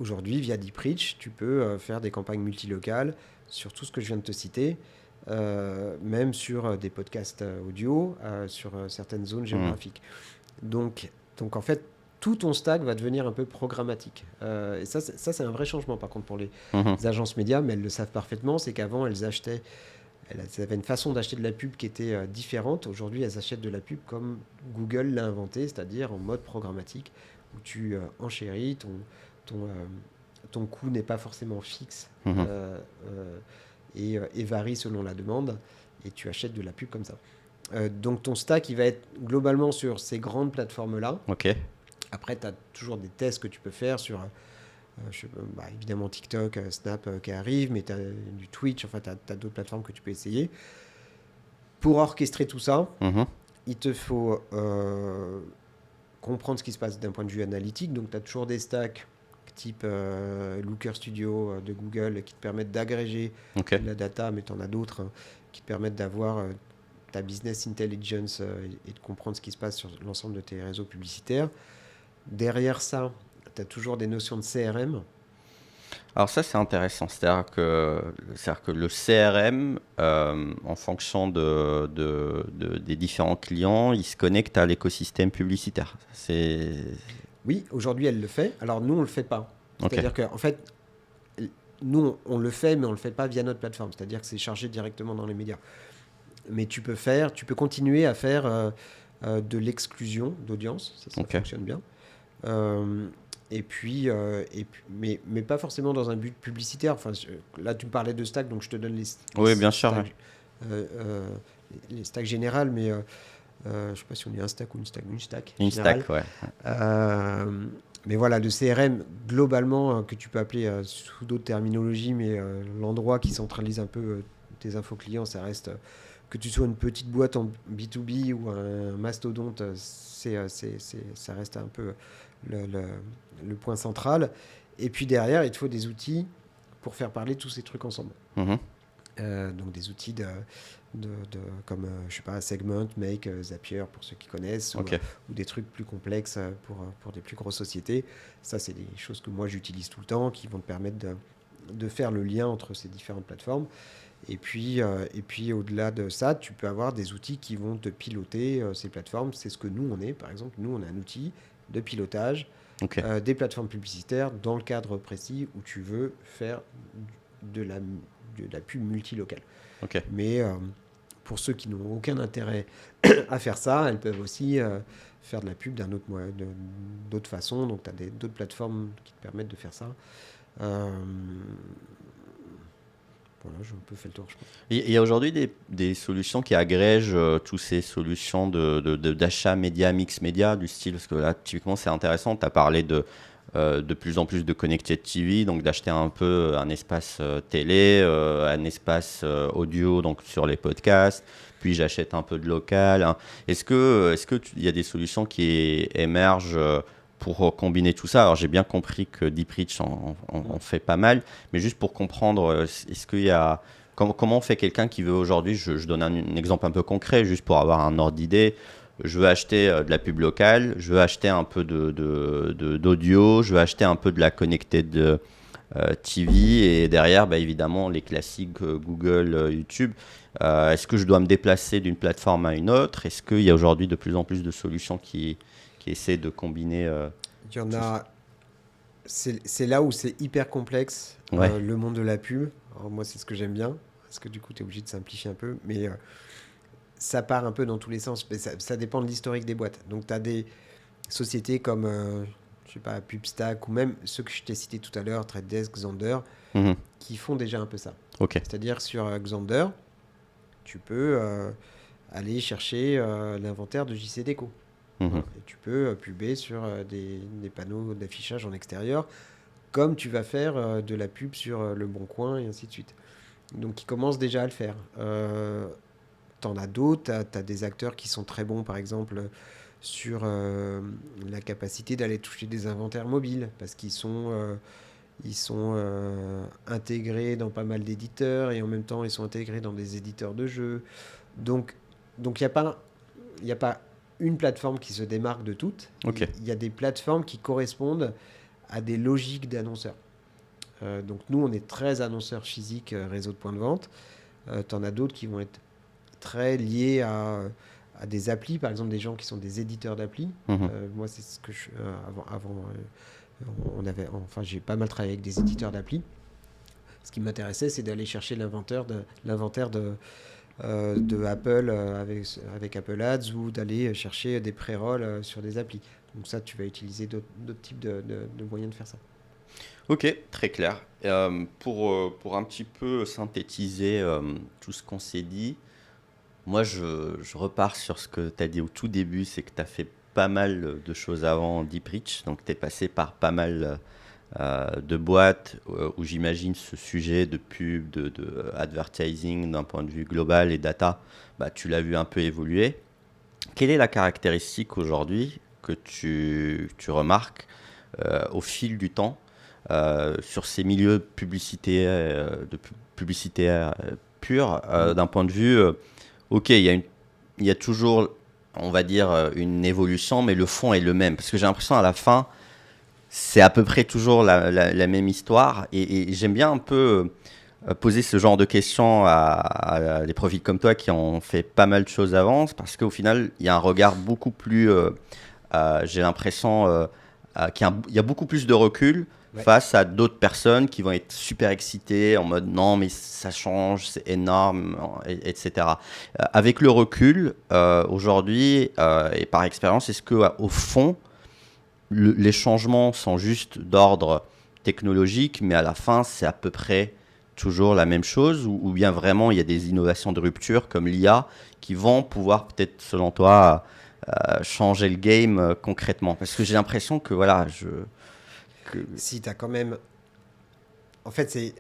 Aujourd'hui, via DeepReach, tu peux faire des campagnes multilocales sur tout ce que je viens de te citer, même sur des podcasts audio, sur certaines zones géographiques. Donc, en fait, tout ton stack va devenir un peu programmatique. Et ça, c'est un vrai changement, par contre, pour les agences médias, mais elles le savent parfaitement. C'est qu'avant, elles avaient une façon d'acheter de la pub qui était différente. Aujourd'hui, elles achètent de la pub comme Google l'a inventé, c'est-à-dire en mode programmatique, où tu enchéris, ton coût n'est pas forcément fixe et varie selon la demande, et tu achètes de la pub comme ça. Donc ton stack, il va être globalement sur ces grandes plateformes-là. Ok. Après, tu as toujours des tests que tu peux faire sur, évidemment TikTok, Snap qui arrive, mais tu as du Twitch, enfin tu as d'autres plateformes que tu peux essayer. Pour orchestrer tout ça, il te faut comprendre ce qui se passe d'un point de vue analytique. Donc tu as toujours des stacks type Looker Studio de Google qui te permettent d'agréger la data, mais tu en as d'autres qui te permettent d'avoir ta business intelligence et de comprendre ce qui se passe sur l'ensemble de tes réseaux publicitaires. Derrière ça, tu as toujours des notions de CRM. Alors ça, c'est intéressant. C'est-à-dire que le CRM, en fonction des différents clients, il se connecte à l'écosystème publicitaire. Oui, aujourd'hui, elle le fait. Alors nous, on ne le fait pas. C'est-à-dire qu'en fait, nous, on le fait, mais on ne le fait pas via notre plateforme. C'est-à-dire que c'est chargé directement dans les médias. Mais tu peux continuer à faire de l'exclusion d'audience. Ça fonctionne bien. Mais pas forcément dans un but publicitaire. Enfin, là, tu me parlais de stack, donc je te donne les bien sûr. Les stacks générales, mais je ne sais pas si on dit un stack ou une stack. Une générale. stack, ouais. Mais voilà, le CRM, globalement, que tu peux appeler sous d'autres terminologies, mais l'endroit qui centralise un peu tes infos clients, ça reste... que tu sois une petite boîte en B2B ou un mastodonte, ça reste un peu le point central. Et puis derrière, il te faut des outils pour faire parler tous ces trucs ensemble. Donc des outils comme, je sais pas, Segment, Make, Zapier, pour ceux qui connaissent, ou des trucs plus complexes pour des plus grosses sociétés. Ça, c'est des choses que moi, j'utilise tout le temps, qui vont te permettre de faire le lien entre ces différentes plateformes. Et puis au-delà de ça, tu peux avoir des outils qui vont te piloter ces plateformes. C'est ce que nous, on est. Par exemple, nous, on a un outil de pilotage des plateformes publicitaires dans le cadre précis où tu veux faire de la pub multilocale. Mais pour ceux qui n'ont aucun intérêt à faire ça, elles peuvent aussi faire de la pub d'autres façons. Donc, tu as d'autres plateformes qui te permettent de faire ça. Voilà, j'ai un peu fait le tour, je pense. Il y a aujourd'hui des solutions qui agrègent toutes ces solutions d'achat média, mix média, du style, parce que là, typiquement, c'est intéressant. Tu as parlé de plus en plus de Connected TV, donc d'acheter un peu un espace télé, un espace audio donc sur les podcasts, puis j'achète un peu de local. Hein. Est-ce qu'il y a des solutions qui émergent pour combiner tout ça? Alors j'ai bien compris que DeepReach en fait pas mal, mais juste pour comprendre, est-ce qu'il y a... Comment fait quelqu'un qui veut aujourd'hui, je donne un exemple un peu concret, juste pour avoir un ordre d'idée. Je veux acheter de la pub locale, je veux acheter un peu d'audio, je veux acheter un peu de la connected TV et derrière, évidemment, les classiques Google, YouTube. Est-ce que je dois me déplacer d'une plateforme à une autre? Est-ce qu'il y a aujourd'hui de plus en plus de solutions qui essaient de combiner Il y en a... C'est là où c'est hyper complexe, le monde de la pub. Alors moi, c'est ce que j'aime bien, parce que du coup, tu es obligé de simplifier un peu. Mais... ça part un peu dans tous les sens, mais ça dépend de l'historique des boîtes. Donc, tu as des sociétés comme, je sais pas, PubStack, ou même ceux que je t'ai cités tout à l'heure, Trade Desk, Xandr, qui font déjà un peu ça. C'est-à-dire, sur Xandr, tu peux aller chercher l'inventaire de JC Déco. Et tu peux puber sur des panneaux d'affichage en extérieur, comme tu vas faire de la pub sur Le Bon Coin, et ainsi de suite. Donc, ils commencent déjà à le faire. T'en as d'autres, t'as des acteurs qui sont très bons, par exemple, sur la capacité d'aller toucher des inventaires mobiles, parce qu'ils sont intégrés dans pas mal d'éditeurs, et en même temps, ils sont intégrés dans des éditeurs de jeux. Donc il n'y a pas une plateforme qui se démarque de toutes. Ok. Il y a des plateformes qui correspondent à des logiques d'annonceurs. Donc nous, on est très annonceurs physiques, réseau de points de vente. Tu en as d'autres qui vont être très liés à des applis, par exemple des gens qui sont des éditeurs d'applis. Moi, c'est ce que j'ai pas mal travaillé avec des éditeurs d'applis. Ce qui m'intéressait, c'est d'aller chercher l'inventaire de Apple avec Apple Ads ou d'aller chercher des pré-rolls sur des applis. Donc ça, tu vas utiliser d'autres types de moyens de faire ça. Ok, très clair. Pour un petit peu synthétiser tout ce qu'on s'est dit, moi je repars sur ce que tu as dit au tout début, c'est que tu as fait pas mal de choses avant DeepReach, donc tu es passé par pas mal de boîtes où j'imagine ce sujet de pub, de advertising d'un point de vue global et data, bah, tu l'as vu un peu évoluer. Quelle est la caractéristique aujourd'hui que tu remarques au fil du temps sur ces milieux publicitaires, purs, d'un point de vue, ok, il y a toujours, on va dire, une évolution, mais le fond est le même. Parce que j'ai l'impression à la fin, c'est à peu près toujours la même histoire. Et j'aime bien un peu poser ce genre de questions à des profils comme toi qui ont fait pas mal de choses avant, parce qu'au final, il y a un regard beaucoup plus, j'ai l'impression, qu'il y a beaucoup plus de recul face à d'autres personnes qui vont être super excitées en mode non mais ça change, c'est énorme, etc. Avec le recul, aujourd'hui, et par expérience, est-ce qu'au fond, les changements sont juste d'ordre technologique, mais à la fin, c'est à peu près toujours la même chose, ou bien vraiment il y a des innovations de rupture comme l'IA qui vont pouvoir peut-être, selon toi, changer le game concrètement? Parce que j'ai l'impression que voilà, Si tu as quand même... En fait, c'est...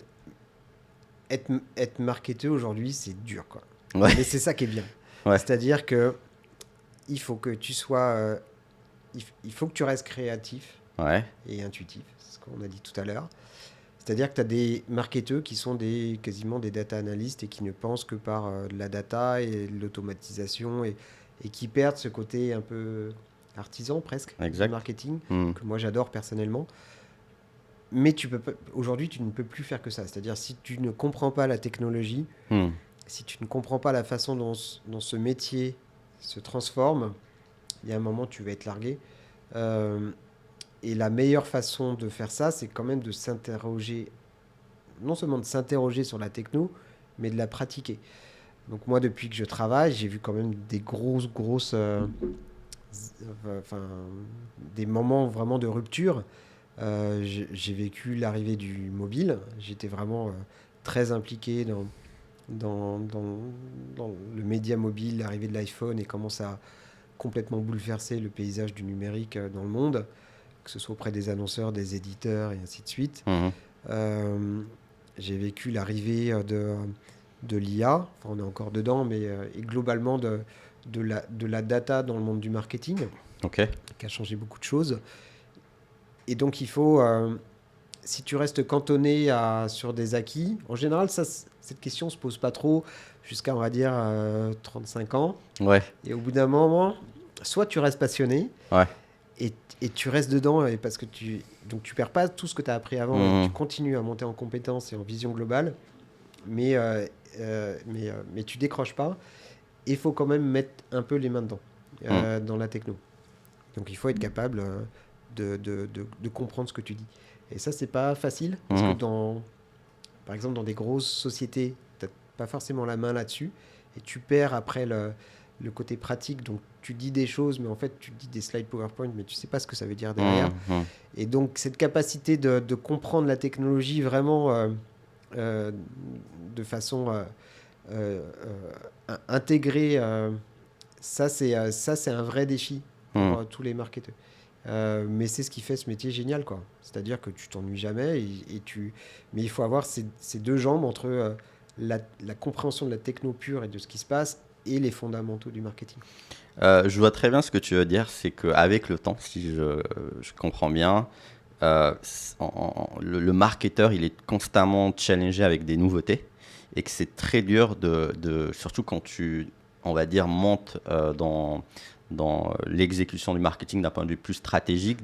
Être marketeur aujourd'hui, c'est dur, quoi. Ouais. Mais c'est ça qui est bien. Ouais. C'est-à-dire que il faut que tu sois... il faut que tu restes créatif et intuitif, c'est ce qu'on a dit tout à l'heure. C'est-à-dire que tu as des marketeurs qui sont quasiment des data analystes et qui ne pensent que par la data et l'automatisation et qui perdent ce côté un peu artisan presque du marketing, que moi j'adore personnellement. Mais aujourd'hui, tu ne peux plus faire que ça. C'est-à-dire, si tu ne comprends pas la technologie, si tu ne comprends pas la façon dont ce métier se transforme, il y a un moment, tu vas être largué. Et la meilleure façon de faire ça, c'est quand même de s'interroger, non seulement de s'interroger sur la techno, mais de la pratiquer. Donc moi, depuis que je travaille, j'ai vu quand même des grosses... des moments vraiment de rupture. J'ai vécu l'arrivée du mobile. J'étais vraiment très impliqué dans le média mobile, l'arrivée de l'iPhone et comment ça a complètement bouleversé le paysage du numérique dans le monde, que ce soit auprès des annonceurs, des éditeurs et ainsi de suite. J'ai vécu l'arrivée de l'IA, enfin on est encore dedans, mais et globalement de la data dans le monde du marketing, qui a changé beaucoup de choses. Et donc, il faut, si tu restes cantonné sur des acquis, en général, cette question ne se pose pas trop jusqu'à, on va dire, 35 ans. Et au bout d'un moment, soit tu restes passionné et tu restes dedans parce que tu perds pas tout ce que tu as appris avant. Et tu continues à monter en compétences et en vision globale, mais tu décroches pas. Et il faut quand même mettre un peu les mains dedans, dans la techno. Donc, il faut être capable... de comprendre ce que tu dis. Et ça, c'est pas facile, parce que par exemple, dans des grosses sociétés, tu n'as pas forcément la main là-dessus, et tu perds après le côté pratique. Donc, tu dis des choses, mais en fait, tu dis des slides PowerPoint, mais tu sais pas ce que ça veut dire derrière. Et donc, cette capacité de comprendre la technologie vraiment de façon intégrée, ça, c'est un vrai défi pour tous les marketeurs. Mais c'est ce qui fait ce métier génial, quoi. C'est-à-dire que tu t'ennuies jamais mais il faut avoir ces deux jambes entre la compréhension de la techno pure et de ce qui se passe et les fondamentaux du marketing. Je vois très bien ce que tu veux dire, c'est qu'avec le temps, si je comprends bien, le marketeur, il est constamment challengé avec des nouveautés et que c'est très dur surtout quand tu on va dire, montent dans l'exécution du marketing d'un point de vue plus stratégique,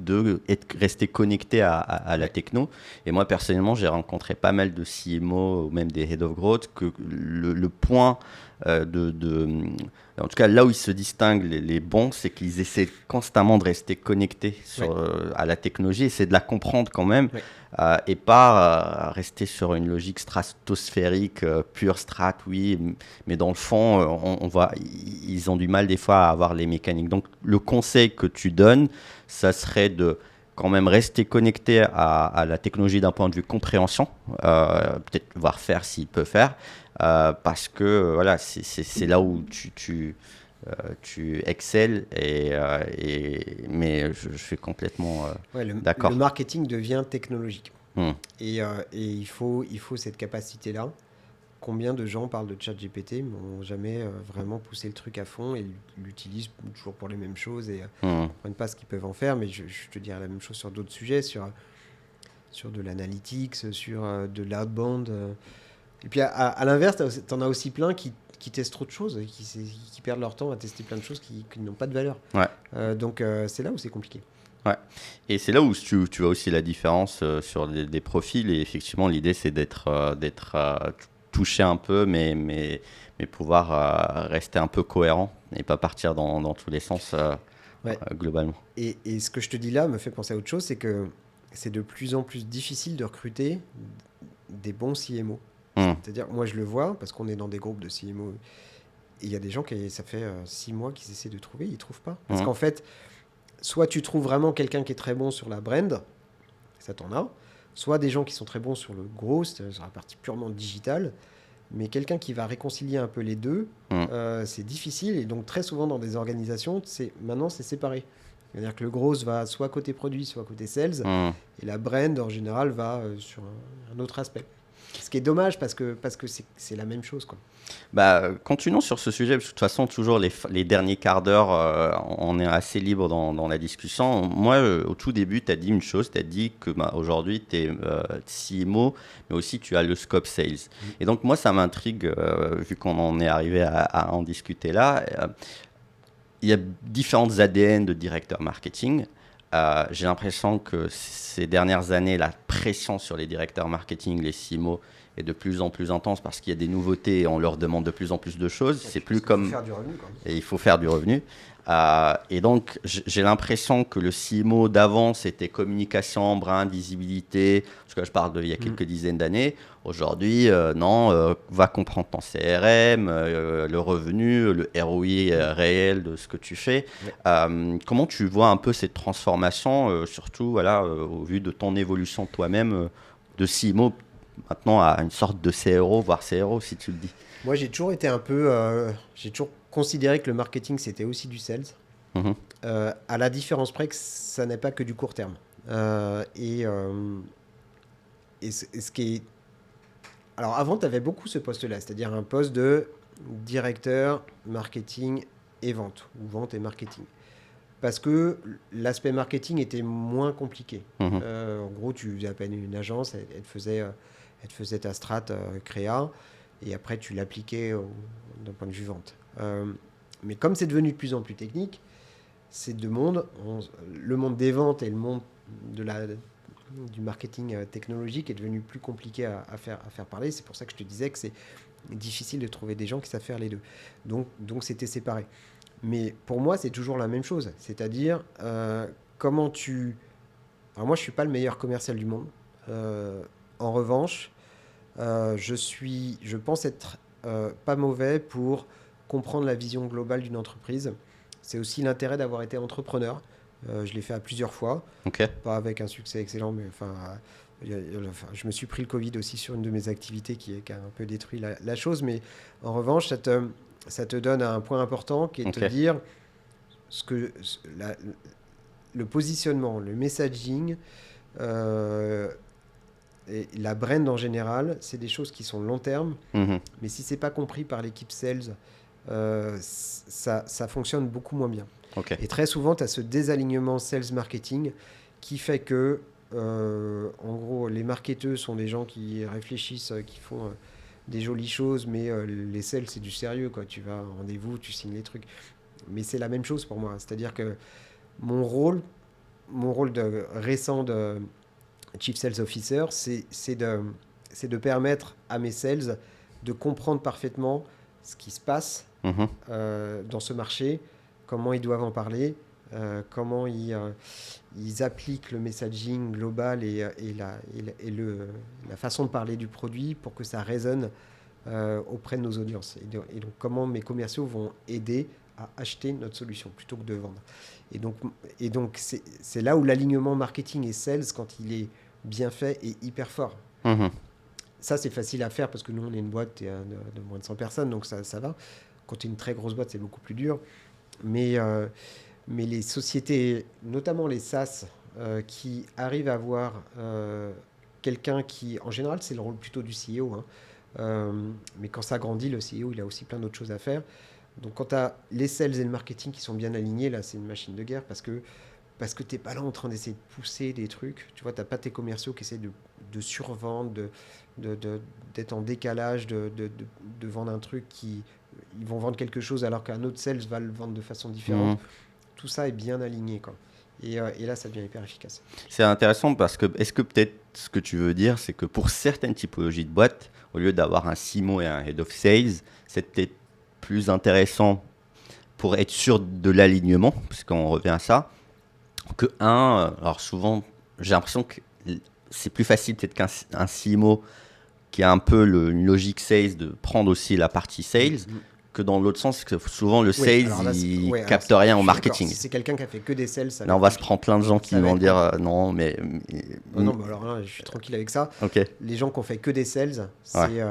rester connecté à la techno. Et moi, personnellement, j'ai rencontré pas mal de CMO ou même des Head of Growth que le point en tout cas, là où ils se distinguent, les bons, c'est qu'ils essaient constamment de rester connectés à la technologie, essayer de la comprendre quand même, et pas rester sur une logique stratosphérique, pure strat, oui, mais dans le fond, on voit, ils ont du mal des fois à avoir les mécaniques. Donc, le conseil que tu donnes, ça serait de quand même rester connecté à la technologie d'un point de vue compréhension, peut-être voir faire s'il peut faire, parce que voilà, c'est là où tu excelles, mais je suis complètement d'accord. Le marketing devient technologique. Hmm. Et il faut cette capacité-là. Combien de gens parlent de ChatGPT mais n'ont jamais vraiment poussé le truc à fond et l'utilisent toujours pour les mêmes choses et ne comprennent pas ce qu'ils peuvent en faire. Mais je te dirais la même chose sur d'autres sujets, sur de l'analytics, sur de l'outbound. Et puis à l'inverse, tu en as aussi plein qui testent trop de choses, qui perdent leur temps à tester plein de choses qui n'ont pas de valeur. Ouais. Donc c'est là où c'est compliqué. Ouais. Et c'est là où tu vois aussi la différence sur des profils. Et effectivement, l'idée, c'est d'être touché un peu, mais pouvoir rester un peu cohérent et pas partir dans tous les sens globalement. Et ce que je te dis là me fait penser à autre chose, c'est que c'est de plus en plus difficile de recruter des bons CMO. C'est-à-dire, moi je le vois, parce qu'on est dans des groupes de CMO, et il y a des gens qui, ça fait 6 mois qu'ils essaient de trouver, ils ne trouvent pas. Parce qu'en fait, soit tu trouves vraiment quelqu'un qui est très bon sur la brand, ça t'en a, soit des gens qui sont très bons sur le gros, sur la partie purement digitale, mais quelqu'un qui va réconcilier un peu les deux, c'est difficile. Et donc très souvent dans des organisations, maintenant c'est séparé. C'est-à-dire que le gros va soit côté produit, soit côté sales, et la brand en général va sur un autre aspect. Ce qui est dommage parce que c'est la même chose, quoi. Bah, continuons sur ce sujet, parce que de toute façon, toujours les derniers quarts d'heure, on est assez libre dans la discussion. Moi, au tout début, tu as dit une chose, tu as dit que aujourd'hui, tu es CMO, mais aussi tu as le scope sales. Et donc, moi, ça m'intrigue, vu qu'on en est arrivé à en discuter là. Il y a différentes ADN de directeur marketing. J'ai l'impression que ces dernières années, la pression sur les directeurs marketing, les CMO, est de plus en plus intense parce qu'il y a des nouveautés et on leur demande de plus en plus de choses. C'est plus comme... Il faut faire du revenu, quoi. Et il faut faire du revenu. Et donc, j'ai l'impression que le CMO d'avant, c'était communication, brand, visibilité. Parce que je parle d'il y a quelques dizaines d'années. Aujourd'hui, non, va comprendre ton CRM, le revenu, le ROI réel de ce que tu fais. Comment tu vois un peu cette transformation, surtout voilà, au vu de ton évolution toi-même de CMO maintenant à une sorte de CRO, voire CRO, si tu le dis. Moi, j'ai toujours été un peu... j'ai toujours considéré que le marketing, c'était aussi du sales. À la différence près que ça n'est pas que du court terme. Et ce qui est... Alors, avant, tu avais beaucoup ce poste-là, c'est-à-dire un poste de directeur marketing et vente, ou vente et marketing. Parce que l'aspect marketing était moins compliqué. En gros, tu faisais à peine une agence, elle te faisait ta strat créa, et après, tu l'appliquais d'un point de vue vente. Mais comme c'est devenu de plus en plus technique, ces deux mondes, le monde des ventes et le monde du marketing technologique est devenu plus compliqué à faire parler. C'est pour ça que je te disais que c'est difficile de trouver des gens qui savent faire les deux. Donc c'était séparé. Mais pour moi, c'est toujours la même chose. C'est-à-dire, comment tu... Alors moi, je ne suis pas le meilleur commercial du monde. En revanche, je pense être pas mauvais pour comprendre la vision globale d'une entreprise. C'est aussi l'intérêt d'avoir été entrepreneur. Je l'ai fait à plusieurs fois. Pas avec un succès excellent, mais je me suis pris le Covid aussi sur une de mes activités qui a un peu détruit la chose. Mais en revanche, ça te donne un point important qui est de te dire le positionnement, le messaging, et la brand en général, c'est des choses qui sont long terme. Mais si c'est pas compris par l'équipe sales, ça fonctionne beaucoup moins bien. Et très souvent, tu as ce désalignement sales-marketing qui fait que, en gros, les marketeurs sont des gens qui réfléchissent, qui font des jolies choses, mais les sales, c'est du sérieux, quoi. Tu vas en rendez-vous, tu signes les trucs. Mais c'est la même chose pour moi. C'est-à-dire que mon rôle, récent de Chief Sales Officer, c'est de permettre à mes sales de comprendre parfaitement ce qui se passe Mhm. dans ce marché, comment ils doivent en parler, comment ils appliquent le messaging global la façon de parler du produit pour que ça résonne auprès de nos audiences. Et donc, comment mes commerciaux vont aider à acheter notre solution plutôt que de vendre. Et donc c'est là où l'alignement marketing et sales, quand il est bien fait, est hyper fort. Mhm. Ça, c'est facile à faire parce que nous, on est une boîte de moins de 100 personnes, donc ça va. Quand tu es une très grosse boîte, c'est beaucoup plus dur. Mais les sociétés, notamment les SaaS, qui arrivent à avoir quelqu'un qui, en général, c'est le rôle plutôt du CEO, hein. Mais quand ça grandit, le CEO, il a aussi plein d'autres choses à faire. Donc quand tu as les sales et le marketing qui sont bien alignés, là, c'est une machine de guerre parce que tu n'es pas là en train d'essayer de pousser des trucs. Tu vois, tu n'as pas tes commerciaux qui essaient de survendre, d'être en décalage, de vendre un truc ils vont vendre quelque chose alors qu'un autre sales va le vendre de façon différente. Mhm. Tout ça est bien aligné, quoi. Et là, ça devient hyper efficace. C'est intéressant parce que est-ce que peut-être ce que tu veux dire, c'est que pour certaines typologies de boîtes, au lieu d'avoir un CMO et un Head of Sales, c'est peut-être plus intéressant pour être sûr de l'alignement, puisqu'on revient à ça, que alors souvent, j'ai l'impression que c'est plus facile peut-être qu'un CMO qui a un peu une logique sales de prendre aussi la partie sales, que dans l'autre sens, que souvent le Oui, sales, alors là, il ouais, capte alors, rien je au suis d'accord. marketing. Si c'est quelqu'un qui a fait que des sales, ça Là, va on être va se compliqué. prendre plein de gens qui Ça va vont être dire non, mais. non, mais alors là, je suis tranquille avec ça. Ok, Les gens qui ont fait que des sales, c'est. ouais,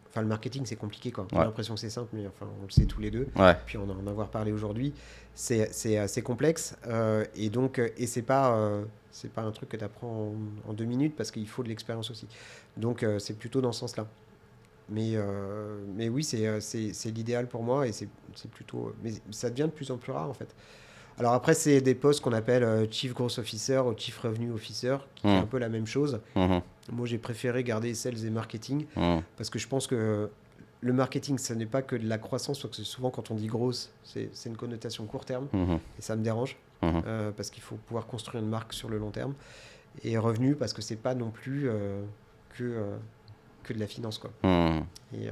Enfin, le marketing, c'est compliqué, quoi. On a ouais, l'impression que c'est simple, mais enfin, on le sait tous les deux. ouais. Puis on en avoir parlé aujourd'hui. C'est assez complexe. Et donc, c'est pas un truc que tu apprends en 2 minutes parce qu'il faut de l'expérience aussi. Donc, c'est plutôt dans ce sens-là. Mais oui, c'est l'idéal pour moi et c'est plutôt. Mais ça devient de plus en plus rare, en fait. Alors après, c'est des postes qu'on appelle Chief Growth Officer ou Chief Revenue Officer, qui fait un Mhm, peu la même chose. mhm, Moi, j'ai préféré garder sales et marketing mhm, parce que je pense que le marketing, ce n'est pas que de la croissance, parce que souvent, quand on dit grosse, c'est une connotation court terme mhm, et ça me dérange mhm. parce qu'il faut pouvoir construire une marque sur le long terme. Et revenu, parce que c'est pas non plus que, que de la finance, quoi. Mhm. Et,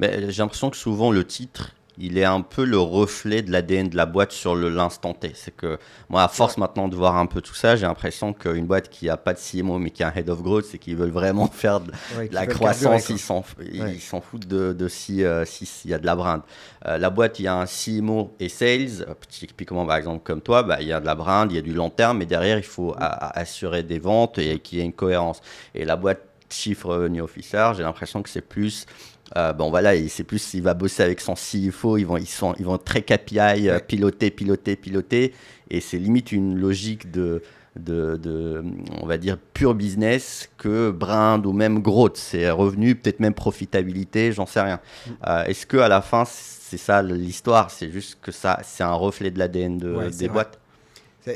Mais j'ai l'impression que souvent le titre, il est un peu le reflet de l'ADN de la boîte sur l'instant T. C'est que moi, à c'est vrai. force maintenant de voir un peu tout ça, j'ai l'impression qu'une boîte qui n'a pas de CMO mais qui a un Head of Growth, c'est qu'ils veulent vraiment faire de Ouais, qui la veulent carburer, croissance, quoi. Ouais. ils s'en foutent de si, s'il y a de la brinde. La boîte, il y a un CMO et sales, typiquement par exemple comme toi, bah, il y a de la brinde, il y a du long terme, mais derrière, il faut assurer des ventes et qu'il y ait une cohérence. Et la boîte Chief Revenue Officer, j'ai l'impression que c'est plus bon voilà, c'est plus il va bosser avec son CFO, ils vont très KPI, Ouais. piloter, et c'est limite une logique on va dire pure business que brand ou même growth, c'est revenu, peut-être même profitabilité, j'en sais rien. Est-ce que à la fin c'est ça l'histoire, c'est juste que ça c'est un reflet de l'ADN Ouais, c'est des vrai. boîtes?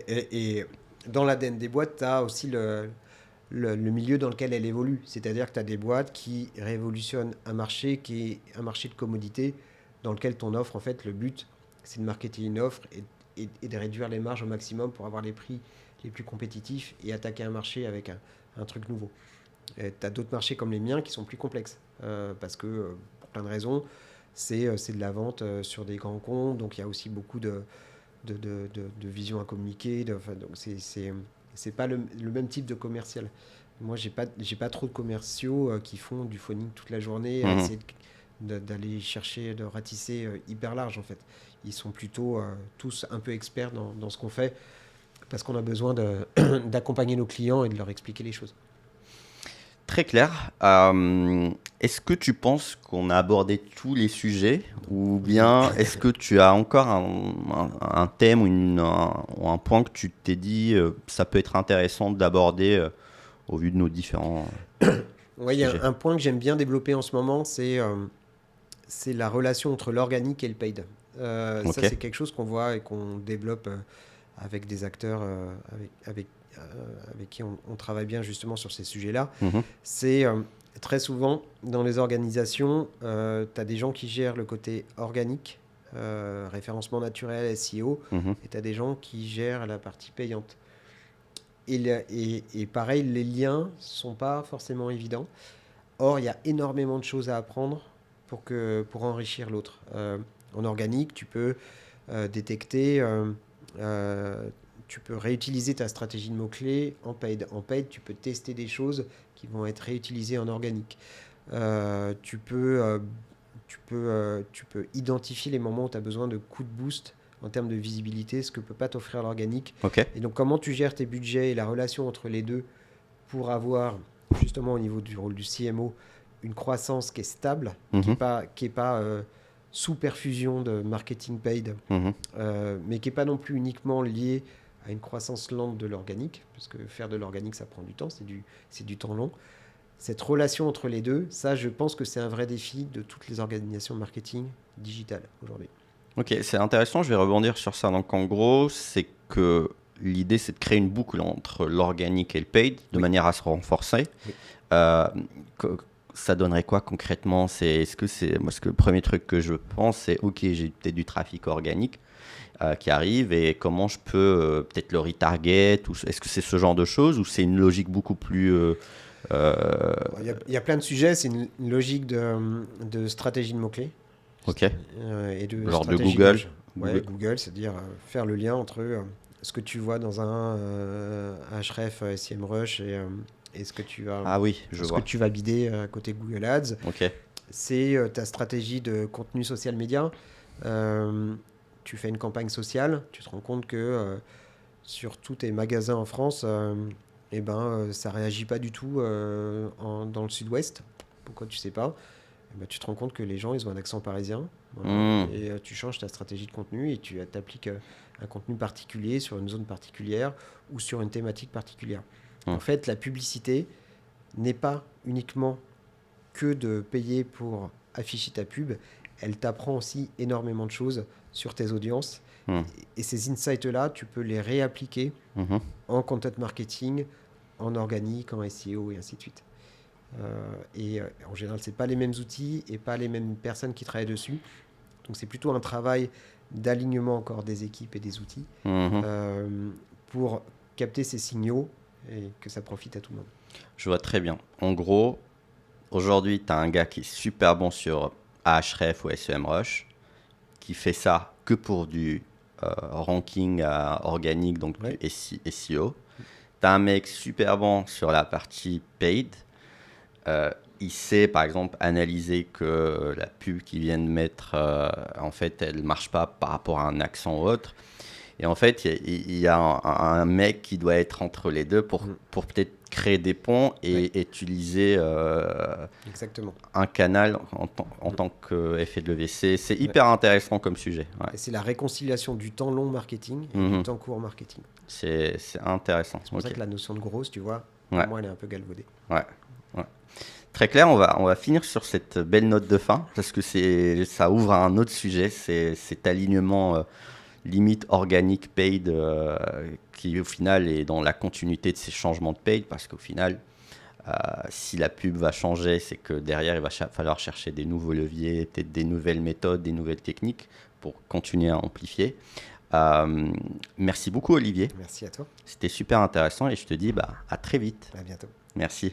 Et dans l'ADN des boîtes, tu as aussi le milieu dans lequel elle évolue. C'est-à-dire que tu as des boîtes qui révolutionnent un marché qui est un marché de commodité dans lequel ton offre, en fait, le but, c'est de marketer une offre et de réduire les marges au maximum pour avoir les prix les plus compétitifs et attaquer un marché avec un truc nouveau. Tu as d'autres marchés comme les miens qui sont plus complexes parce que, pour plein de raisons, c'est de la vente sur des grands comptes, donc il y a aussi beaucoup de vision à communiquer. Donc c'est pas le même type de commercial. Moi, j'ai pas trop de commerciaux qui font du phoning toute la journée à Mhm. essayer d'aller chercher, de ratisser hyper large, en fait. Ils sont plutôt tous un peu experts dans ce qu'on fait parce qu'on a besoin d'accompagner nos clients et de leur expliquer les choses. Très clair. Est-ce que tu penses qu'on a abordé tous les sujets ou bien est-ce que tu as encore un thème ou un point que tu t'es dit ça peut être intéressant d'aborder au vu de nos différents Ouais, il y a sujets? un point que j'aime bien développer en ce moment, c'est la relation entre l'organique et le paid. Ça, Ok. c'est quelque chose qu'on voit et qu'on développe avec des acteurs avec qui on travaille bien justement sur ces sujets-là. Mhm. C'est très souvent, dans les organisations, tu as des gens qui gèrent le côté organique, référencement naturel, SEO, et tu as des gens qui gèrent la partie payante. Et pareil, les liens ne sont pas forcément évidents. Or, il y a énormément de choses à apprendre pour enrichir l'autre. En organique, tu peux détecter, tu peux réutiliser ta stratégie de mots-clés en paid. En paid, tu peux tester des choses qui vont être réutilisées en organique. Tu peux identifier les moments où tu as besoin de coups de boost en termes de visibilité, ce que ne peut pas t'offrir l'organique. Okay. Et donc, comment tu gères tes budgets et la relation entre les deux pour avoir, justement, au niveau du rôle du CMO, une croissance qui est stable, qui n'est pas sous perfusion de marketing paid, mais qui n'est pas non plus uniquement liée à une croissance lente de l'organique, parce que faire de l'organique, ça prend du temps, c'est du temps long. Cette relation entre les deux, ça, je pense que c'est un vrai défi de toutes les organisations de marketing digitales aujourd'hui. Ok, c'est intéressant, je vais rebondir sur ça. Donc en gros, c'est que l'idée, c'est de créer une boucle entre l'organique et le paid, de manière à se renforcer. Oui. Ça donnerait quoi concrètement? Est-ce que le premier truc que je pense, c'est ok, j'ai peut-être du trafic organique qui arrive, et comment je peux peut-être le retarget, est-ce que c'est ce genre de choses, ou c'est une logique beaucoup plus... Il y a plein de sujets, c'est une logique de stratégie de mots-clés. Ok. Et de genre de Google. Google, c'est-à-dire faire le lien entre ce que tu vois dans un Href SEMrush et ce que tu vas, que tu vas bider côté Google Ads. Okay. C'est ta stratégie de contenu social média. Tu fais une campagne sociale, tu te rends compte que sur tous tes magasins en France, ça ne réagit pas du tout dans le sud-ouest. Pourquoi tu ne sais pas? Tu te rends compte que les gens, ils ont un accent parisien. Et tu changes ta stratégie de contenu et tu appliques un contenu particulier sur une zone particulière ou sur une thématique particulière. En fait, la publicité n'est pas uniquement que de payer pour afficher ta pub. Elle t'apprend aussi énormément de choses sur tes audiences. Et ces insights-là, tu peux les réappliquer en content marketing, en organique, en SEO et ainsi de suite. En général, ce n'est pas les mêmes outils et pas les mêmes personnes qui travaillent dessus. Donc, c'est plutôt un travail d'alignement encore des équipes et des outils pour capter ces signaux et que ça profite à tout le monde. Je vois très bien. En gros, aujourd'hui, tu as un gars qui est super bon sur Ahref ou SEMrush, qui fait ça que pour du ranking organique, donc du SEO. Tu as un mec super bon sur la partie paid. Il sait, par exemple, analyser que la pub qu'il vient de mettre, en fait, elle ne marche pas par rapport à un accent ou autre. Et en fait, il y a un mec qui doit être entre les deux pour peut-être créer des ponts et utiliser un canal en tant qu'effet de levier. C'est hyper intéressant comme sujet. Et c'est la réconciliation du temps long marketing et du temps court marketing. C'est intéressant. C'est pour ça que la notion de grosse, tu vois, pour moi, elle est un peu galvaudée. Ouais. Très clair, on va finir sur cette belle note de fin, parce que ça ouvre à un autre sujet, c'est cet alignement limite organique paid qui au final est dans la continuité de ces changements de paid, parce qu'au final, si la pub va changer, c'est que derrière, il va falloir chercher des nouveaux leviers, peut-être des nouvelles méthodes, des nouvelles techniques pour continuer à amplifier. Merci beaucoup, Olivier. Merci à toi. C'était super intéressant et je te dis à très vite. À bientôt. Merci.